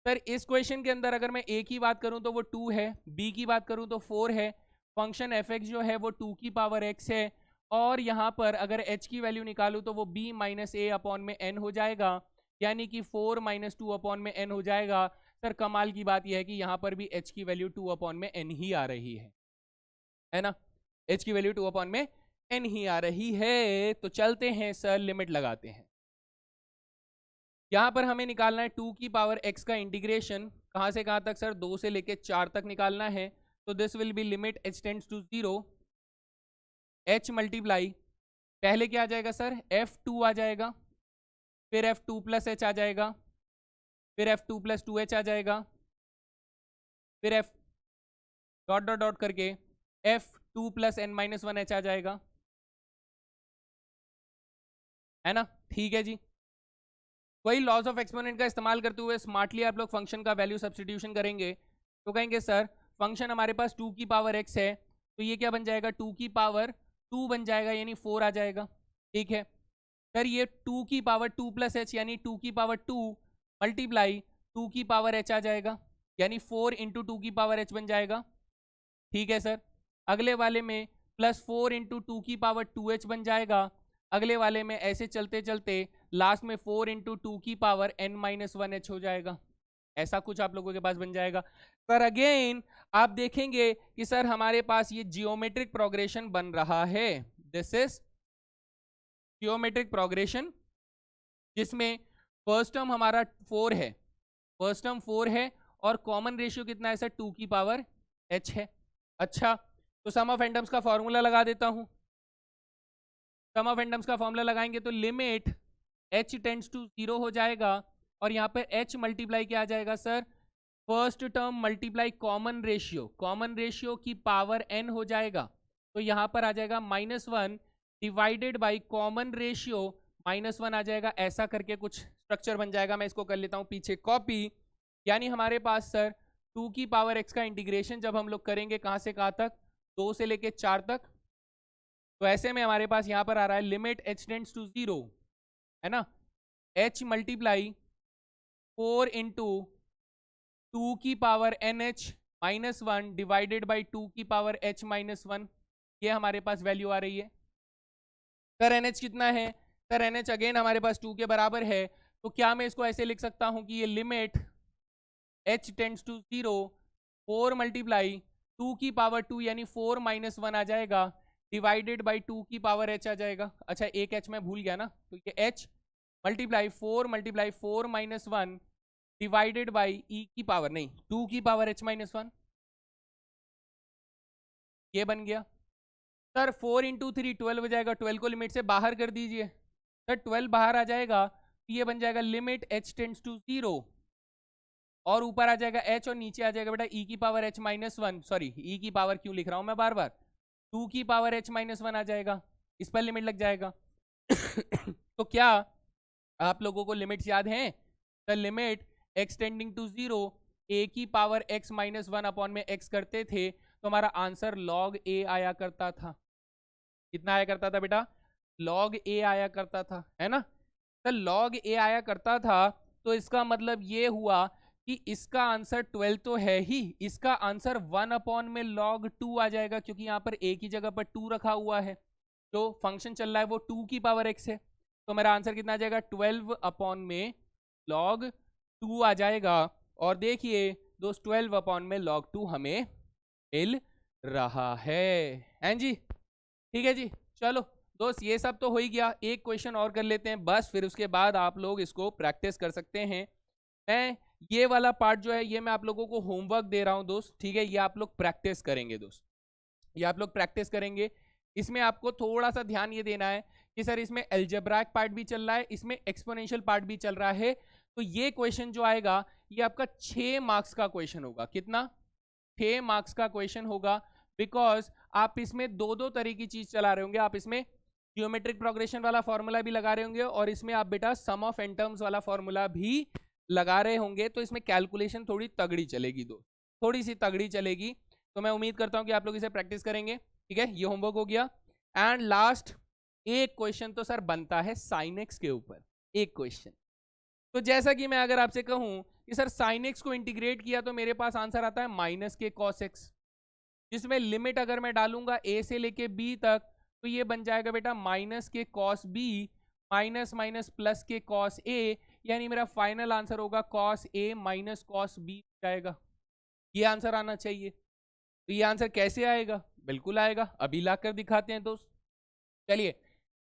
सर इस क्वेश्चन के अंदर अगर मैं a की बात करूं तो वो 2 है, b की बात करूं तो 4 है, फंक्शन f(x) जो है वो 2 की पावर x है, और यहाँ पर अगर h की वैल्यू निकालूं तो वो b माइनस a अपॉन में n हो जाएगा, यानी कि 4 माइनस 2 अपॉन में n हो जाएगा। सर कमाल की बात यह है कि यहाँ पर भी h की वैल्यू 2 अपॉन में n ही आ रही है ना, h की वैल्यू 2 अपॉन में n ही आ रही है। तो चलते हैं सर लिमिट लगाते हैं। यहाँ पर हमें निकालना है 2 की पावर x का इंटीग्रेशन, कहाँ से कहाँ तक सर, 2 से लेके 4 तक निकालना है। तो this will be limit h tends to 0 h multiply, पहले क्या आ जाएगा सर, f2 आ जाएगा, फिर f2 प्लस h आ जाएगा, फिर f2 प्लस 2h आ जाएगा, फिर f डॉट डॉट डॉट करके f2 plus n minus 1h आ जाएगा, है ना। ठीक है जी, वही लॉज ऑफ एक्सपोनेंट का इस्तेमाल करते हुए स्मार्टली आप लोग फंक्शन का वैल्यू सब्स्टिट्यूशन करेंगे। तो कहेंगे सर फंक्शन हमारे पास 2 की पावर x है, तो ये क्या बन जाएगा, 2 की पावर 2 बन जाएगा, यानी 4 आ जाएगा। ठीक है सर, ये 2 की पावर 2 प्लस एच यानी 2 की पावर 2 मल्टीप्लाई 2 की पावर h आ जाएगा, यानी 4 इंटू 2 की पावर h बन जाएगा। ठीक है सर, अगले वाले में प्लस 4 इंटू 2 की पावर 2h बन जाएगा, अगले वाले में ऐसे चलते चलते लास्ट में 4 इंटू 2 की पावर n माइनस 1h हो जाएगा। ऐसा कुछ आप लोगों के पास बन जाएगा। पर अगेन आप देखेंगे कि सर हमारे पास ये जियोमेट्रिक प्रोग्रेशन बन रहा है, दिस इज जियोमेट्रिक प्रोग्रेशन, जिसमें फर्स्ट टर्म हमारा 4 है, फर्स्ट टर्म 4 है, और कॉमन रेशियो कितना है सर, 2 की पावर h है। अच्छा, तो सम ऑफ एंडम्स का फॉर्मूला लगा देता हूं। सम ऑफ एंडम्स का फॉर्मूला लगाएंगे तो लिमिट h टेंड्स टू 0 हो जाएगा, और यहाँ पर h मल्टीप्लाई क्या आ जाएगा sir, first term multiply common ratio, common ratio की पावर n हो जाएगा, तो यहाँ पर आ जाएगा -1 डिवाइडेड बाई कॉमन रेशियो -1 आ जाएगा। ऐसा करके कुछ स्ट्रक्चर बन जाएगा, मैं इसको कर लेता हूँ पीछे कॉपी। यानी हमारे पास सर 2 की पावर x का इंटीग्रेशन जब हम लोग करेंगे कहाँ से कहाँ तक, 2 से लेके 4 तक, तो ऐसे में हमारे पास यहाँ पर आ रहा है लिमिट h टेंड्स टू 0, है ना, h मल्टीप्लाई 4 इंटू 2 की power nh minus 1 divided by 2 की पावर h माइनस 1, ये हमारे पास वैल्यू आ रही है। सर nh कितना है, सर nh अगेन हमारे पास 2 के बराबर है, तो क्या मैं इसको ऐसे लिख सकता हूं कि ये limit h tends to 0 4 multiply 2 की पावर 2 यानी 4 माइनस 1 आ जाएगा, डिवाइडेड बाई 2 की पावर h आ जाएगा। अच्छा एक h मैं भूल गया ना, तो ये h multiply 4 minus 1 divided by e की पावर नहीं 2 की पावर h माइनस 1, ये बन गया। सर 4 इंटू 3 12 हो जाएगा, 12 को लिमिट से बाहर कर दीजिए, सर 12 बाहर आ जाएगा, तो ये बन जाएगा लिमिट h टेंड्स टू 0, और ऊपर आ जाएगा h और नीचे आ जाएगा बेटा e की power h minus 1, sorry e की पावर क्यों लिख रहा हूं मैं बार बार, 2 की पावर h माइनस 1 आ जाएगा, इस पर लिमिट लग जाएगा। तो क्या आप लोगों को लिमिट्स याद हैं, the limit x tending to 0 a की पावर x माइनस 1 अपॉन में x करते थे, तो हमारा आंसर log a आया करता था। कितना आया करता था बेटा, log a आया करता था, है ना। तो log a आया करता था, तो इसका मतलब ये हुआ कि इसका आंसर 12 तो है ही, इसका आंसर 1 अपॉन में log 2 आ जाएगा, क्योंकि यहाँ पर a की जगह पर 2 रखा हुआ है, तो फंक्शन चल रहा है वो 2 की पावर x है, तो मेरा आंसर कितना आ जाएगा 12 अपॉन में log 2 आ जाएगा। और देखिए दोस्त 12 अपॉन में log 2 हमें मिल रहा है जी। ठीक है जी, चलो दोस्त ये सब तो हो ही गया। एक क्वेश्चन और कर लेते हैं बस, फिर उसके बाद आप लोग इसको प्रैक्टिस कर सकते हैं। मैं ये वाला पार्ट जो है ये मैं आप लोगों को होमवर्क दे रहा हूं दोस्त, ठीक है। ये आप लोग प्रैक्टिस करेंगे दोस्त, ये आप लोग प्रैक्टिस करेंगे। इसमें आपको थोड़ा सा ध्यान ये देना है कि सर इसमें अलजेब्राइक पार्ट भी चल रहा है, इसमें एक्सपोनेंशियल पार्ट भी चल रहा है। तो ये क्वेश्चन जो आएगा ये आपका 6 मार्क्स का क्वेश्चन होगा। कितना? 6 मार्क्स का क्वेश्चन होगा, बिकॉज आप इसमें दो दो तरह की चीज चला रहे होंगे। आप इसमें जियोमेट्रिक प्रोग्रेशन वाला फॉर्मूला भी लगा रहे होंगे और इसमें आप बेटा सम ऑफ एन टर्म्स वाला फॉर्मूला भी लगा रहे होंगे। तो इसमें कैलकुलेशन थोड़ी तगड़ी चलेगी थोड़ी सी तगड़ी चलेगी। तो मैं उम्मीद करता हूं कि आप लोग इसे प्रैक्टिस करेंगे, ठीक है। ये होमवर्क हो गया। एंड लास्ट एक क्वेश्चन तो सर बनता है साइन एक्स के ऊपर, एक क्वेश्चन। तो जैसा कि मैं अगर आपसे कहूं कि सर साइन एक्स को इंटीग्रेट किया तो मेरे पास आंसर आता है माइनस के कॉस एक्स, जिसमें लिमिट अगर मैं डालूंगा ए से लेके बी तक तो ये बन जाएगा बेटा माइनस के cos b minus minus plus के कॉस ए, यानी मेरा फाइनल आंसर होगा कॉस ए माइनस कॉस बी जाएगा। ये आंसर आना चाहिए। तो ये आंसर कैसे आएगा? बिल्कुल आएगा, अभी लाकर दिखाते हैं दोस्त। चलिए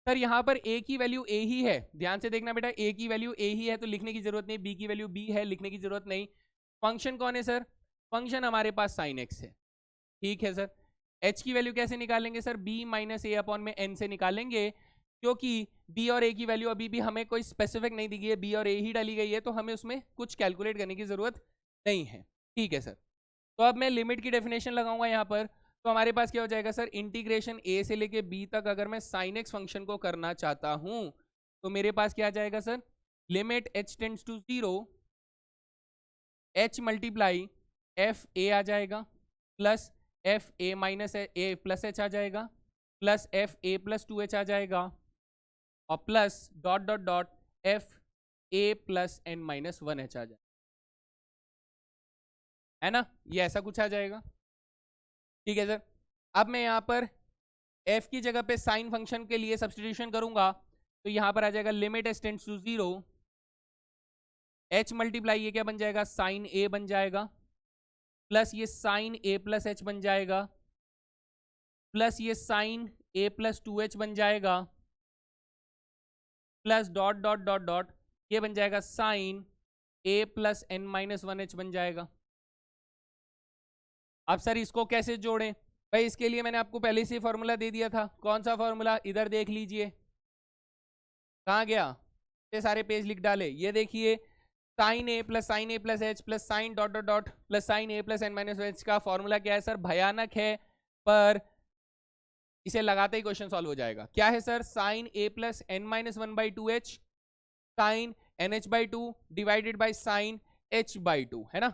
सर यहाँ पर ए की वैल्यू ए ही है, ध्यान से देखना बेटा, ए की वैल्यू ए ही है तो लिखने की जरूरत नहीं। बी की वैल्यू बी है, लिखने की जरूरत नहीं। फंक्शन कौन है सर? फंक्शन हमारे पास साइन एक्स है, ठीक है सर। h की वैल्यू कैसे निकालेंगे sir? b minus a upon में n से निकालेंगे, क्योंकि b और a की वैल्यू अभी भी हमें कोई स्पेसिफिक नहीं दी गई है, b और a ही डाली गई है, तो हमें उसमें कुछ कैलकुलेट करने की जरूरत नहीं है, ठीक है सर। तो अब मैं लिमिट की डेफिनेशन लगाऊंगा यहाँ पर। तो हमारे पास क्या हो जाएगा सर? इंटीग्रेशन a से लेके b तक अगर मैं साइन एक्स फंक्शन को करना चाहता हूं तो मेरे पास क्या आ जाएगा sir? Limit h tends to 0 h multiply F A आ जाएगा plus F A minus A plus H आ जाएगा plus F A plus 2h आ जाएगा और plus dot dot dot F A plus N minus 1h आ जाएगा, है ना। ये ऐसा कुछ आ जाएगा, ठीक है सर। अब मैं यहाँ पर f की जगह पे साइन फंक्शन के लिए सब्सटीट्यूशन करूंगा तो यहाँ पर आ जाएगा limit h tends to 0 h multiply ये क्या बन जाएगा? साइन ए बन जाएगा प्लस ये साइन ए प्लस एच बन जाएगा प्लस ये साइन ए प्लस 2h बन जाएगा plus dot dot dot dot ये बन जाएगा साइन ए प्लस एन माइनस 1h बन जाएगा। अब सर इसको कैसे जोड़ें? भाई इसके लिए मैंने आपको पहले से फॉर्मूला दे दिया था। कौन सा फॉर्मूला? इधर देख लीजिए, कहाँ गया? ये सारे पेज लिख डाले। ये देखिए साइन ए plus H plus sine dot dot dot plus sine ए प्लस एन माइनस एच का फॉर्मूला क्या है सर? भयानक है, पर इसे लगाते ही क्वेश्चन सॉल्व हो जाएगा। क्या है sir? Sine A plus N minus 1/2h sine n h by 2 divided by sine h by 2, है ना।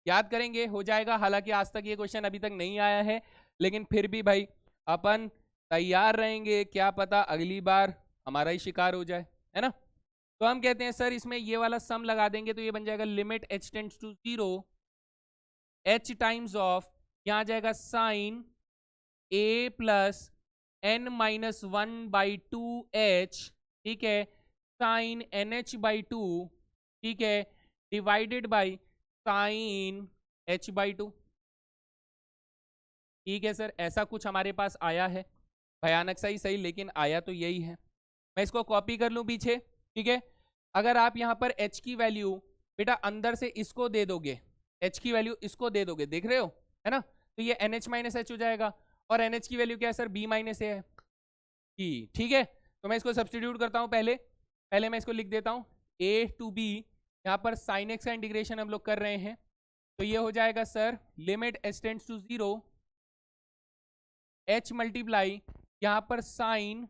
याद करेंगे, हो जाएगा। हालांकि आज तक ये क्वेश्चन अभी तक नहीं आया है, लेकिन फिर भी भाई अपन तैयार रहेंगे, क्या पता अगली बार हमारा ही शिकार हो जाए, है ना। तो हम कहते हैं सर इसमें ये वाला सम लगा देंगे तो ये बन जाएगा limit h tends to 0 h times of यहाँ आ जाएगा sine a plus n minus 1/2h, ठीक है, साइन nh बाई 2, ठीक है, divided by sine h by 2, ठीक है सर। ऐसा कुछ हमारे पास आया है, भयानक सा ही सही, लेकिन आया तो यही है। मैं इसको कॉपी कर लूं पीछे, ठीक है। अगर आप यहाँ पर h की वैल्यू बेटा अंदर से इसको दे दोगे, h की वैल्यू इसको दे दोगे, देख रहे हो, है ना, तो ये NH माइनस एच हो जाएगा। और NH की वैल्यू क्या है सर? B माइनस ए है, ठीक है। तो मैं इसको सब्सटीट्यूट करता हूँ। पहले मैं इसको लिख देता हूँ A टू B। यहाँ पर साइन एक्स का इंटीग्रेशन हम लोग कर रहे हैं, तो ये हो जाएगा sir limit h tends to 0 h multiply यहाँ पर sine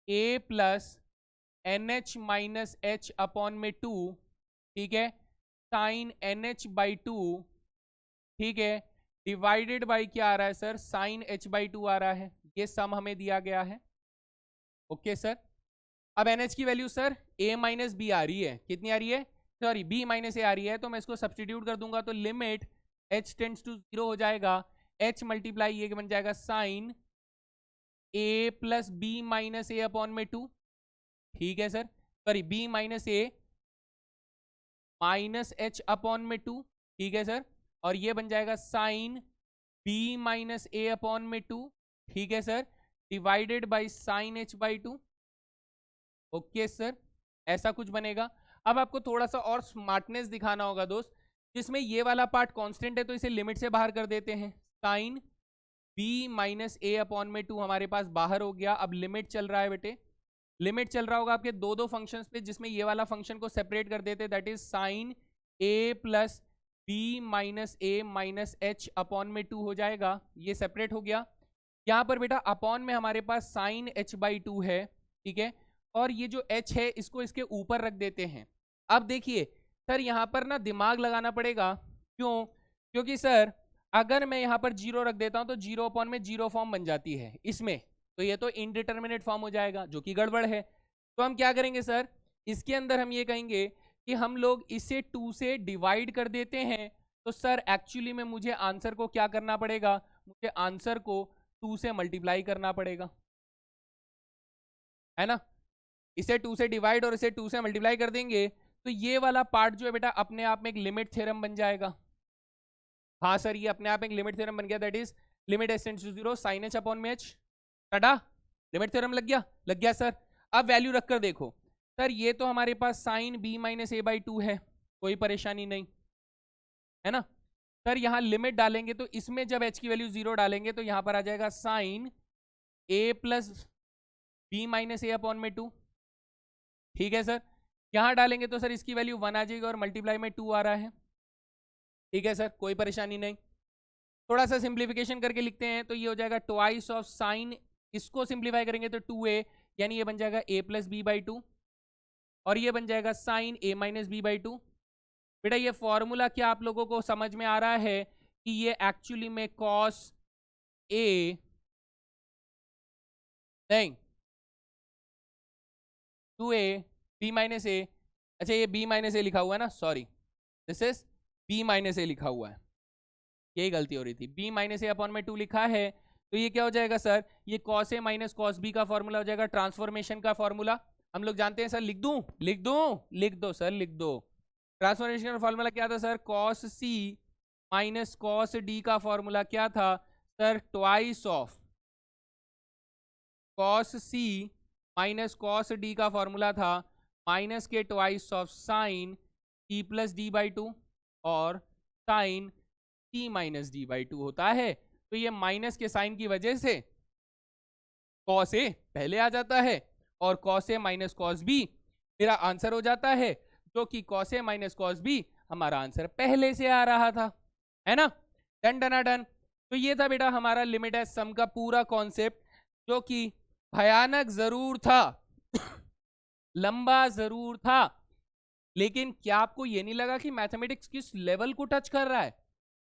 a plus n h minus h upon में 2, ठीक है, साइन एन एच बाई 2, ठीक है, डिवाइडेड बाई क्या आ रहा है सर? साइन h बाई 2 आ रहा है। ये सम हमें दिया गया है, ओके सर। अब NH की value sir a minus B आ रही है, कितनी आ रही है? सॉरी b माइनस ए आ रही है, तो मैं इसको सब्सटीट्यूट कर दूंगा तो लिमिट h टेंड्स टू 0 हो जाएगा, h मल्टीप्लाई ये बन जाएगा sine a plus b minus a upon में 2, ठीक है sir, sorry b minus a minus h upon में 2, ठीक है सर, और ये बन जाएगा sine B minus a upon में 2, ठीक है sir, divided by sine h by 2। Okay sir, ऐसा कुछ बनेगा। अब आपको थोड़ा सा और स्मार्टनेस दिखाना होगा दोस्त, जिसमें ये वाला पार्ट कांस्टेंट है तो इसे लिमिट से बाहर कर देते हैं। Sine B minus a upon में 2 हमारे पास बाहर हो गया। अब लिमिट चल रहा है बेटे, लिमिट चल रहा होगा आपके दो दो फंक्शंस पे, जिसमें ये वाला फंक्शन को सेपरेट कर देते, that is sine A plus b minus a minus h upon में 2 हो जाएगा। ये सेपरेट हो गया। यहाँ पर बेटा अपॉन में हमारे पास साइन एच बाई 2 है, ठीक है, और ये जो h है इसको इसके ऊपर रख देते हैं। अब देखिए सर यहाँ पर ना दिमाग लगाना पड़ेगा, क्यों? क्योंकि सर अगर मैं यहाँ पर 0 रख देता हूँ तो 0 अपॉन में 0 फॉर्म बन जाती है इसमें, तो ये तो इनडिटर्मिनेट फॉर्म हो जाएगा जो कि गड़बड़ है। तो हम क्या करेंगे सर, इसके अंदर हम ये कहेंगे कि हम लोग इसे 2 से डिवाइड कर देते हैं। तो सर एक्चुअली में मुझे आंसर को क्या करना पड़ेगा, मुझे आंसर को 2 से मल्टीप्लाई करना पड़ेगा, है ना। इसे 2 से डिवाइड और इसे 2 से मल्टीप्लाई कर देंगे तो ये वाला पार्ट जो है बेटा अपने आप में एक लिमिट थ्योरम बन जाएगा। हाँ सर, ये अपने आप एक लिमिट थ्योरम बन गया, that is limit h tends to 0 sine h upon में एच। टाटा, लिमिट थ्योरम लग गया, लग गया सर। अब वैल्यू रखकर देखो सर, ये तो हमारे पास sine B minus A by 2 है, कोई परेशानी नहीं, है ना। सर यहाँ लिमिट डालेंगे तो इसमें जब h की वैल्यू 0 डालेंगे तो यहाँ पर आ जाएगा sine a plus b minus a upon में 2, ठीक है सर। यहाँ डालेंगे तो सर इसकी वैल्यू 1 आ जाएगी और मल्टीप्लाई में 2 आ रहा है, ठीक है सर, कोई परेशानी नहीं। थोड़ा सा सिंप्लीफिकेशन करके लिखते हैं तो ये हो जाएगा ट्वाइस ऑफ साइन, इसको सिंप्लीफाई करेंगे तो 2a, यानी ये बन जाएगा a प्लस बी बाई 2, और ये बन जाएगा sine a minus b by 2। बेटा ये फॉर्मूला क्या आप लोगों को समझ में आ रहा है कि ये एक्चुअली में कॉस ए नहीं 2a b माइनस ए, अच्छा ये b माइनस ए लिखा हुआ है ना, sorry this is b minus A लिखा हुआ है, यही गलती हो रही थी, b माइनस ए अपॉन में 2 लिखा है। तो ये क्या हो जाएगा सर, ये cos A minus cos B का फॉर्मूला हो जाएगा, ट्रांसफॉर्मेशन का फॉर्मूला हम लोग जानते हैं सर। लिख दूं, लिख दूं, लिख दो सर, लिख दो। ट्रांसफॉर्मेशन का फॉर्मूला क्या था sir, cos c minus cos d का फॉर्मूला क्या था sir, twice of cos c minus cos d का फॉर्मूला था माइनस के twice of sine c plus d by 2 और sine c minus d by 2 होता है। तो ये माइनस के साइन की वजह से कॉस ए पहले आ जाता है और कॉस ए माइनस कॉस बी मेरा आंसर हो जाता है, जो कि कॉस ए माइनस कॉस बी हमारा आंसर पहले से आ रहा था, है ना। डन डना डन। तो ये था बेटा हमारा लिमिट एज सम का पूरा कॉन्सेप्ट, जो कि भयानक जरूर था लंबा जरूर था, लेकिन क्या आपको ये नहीं लगा कि मैथमेटिक्स किस लेवल को टच कर रहा है?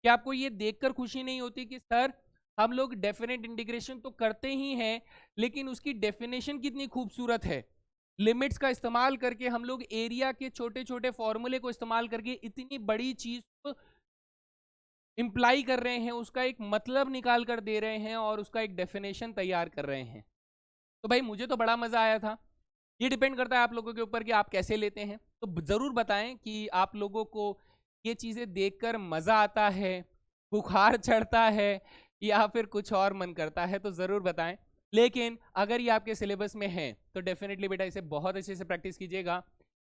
क्या आपको ये देखकर खुशी नहीं होती कि सर हम लोग डेफिनेट इंटीग्रेशन तो करते ही हैं, लेकिन उसकी डेफिनेशन कितनी खूबसूरत है। लिमिट्स का इस्तेमाल करके हम लोग एरिया के छोटे छोटे फॉर्मूले को इस्तेमाल करके इतनी बड़ी चीज को इंप्लाई कर रहे हैं, उसका एक मतलब निकाल कर दे रहे हैं और उसका एक डेफिनेशन तैयार कर रहे हैं। तो भाई मुझे तो बड़ा मजा आया था। ये डिपेंड करता है आप लोगों के ऊपर कि आप कैसे लेते हैं। तो जरूर बताएं कि आप लोगों को ये चीजें देखकर मजा आता है, बुखार चढ़ता है, या फिर कुछ और मन करता है, तो जरूर बताएं। लेकिन अगर ये आपके सिलेबस में है तो डेफिनेटली बेटा इसे बहुत अच्छे से प्रैक्टिस कीजिएगा।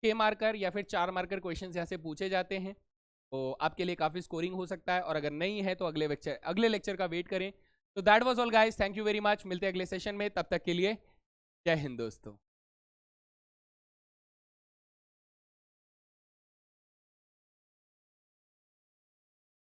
6 मार्कर या फिर 4 मार्कर क्वेश्चन यहाँ से पूछे जाते हैं, तो आपके लिए काफी स्कोरिंग हो सकता है, और अगर नहीं है तो अगले लेक्चर का वेट करें। तो that was all guys, thank you very much. मिलते हैं अगले सेशन में, तब तक के लिए जय हिंद दोस्तों।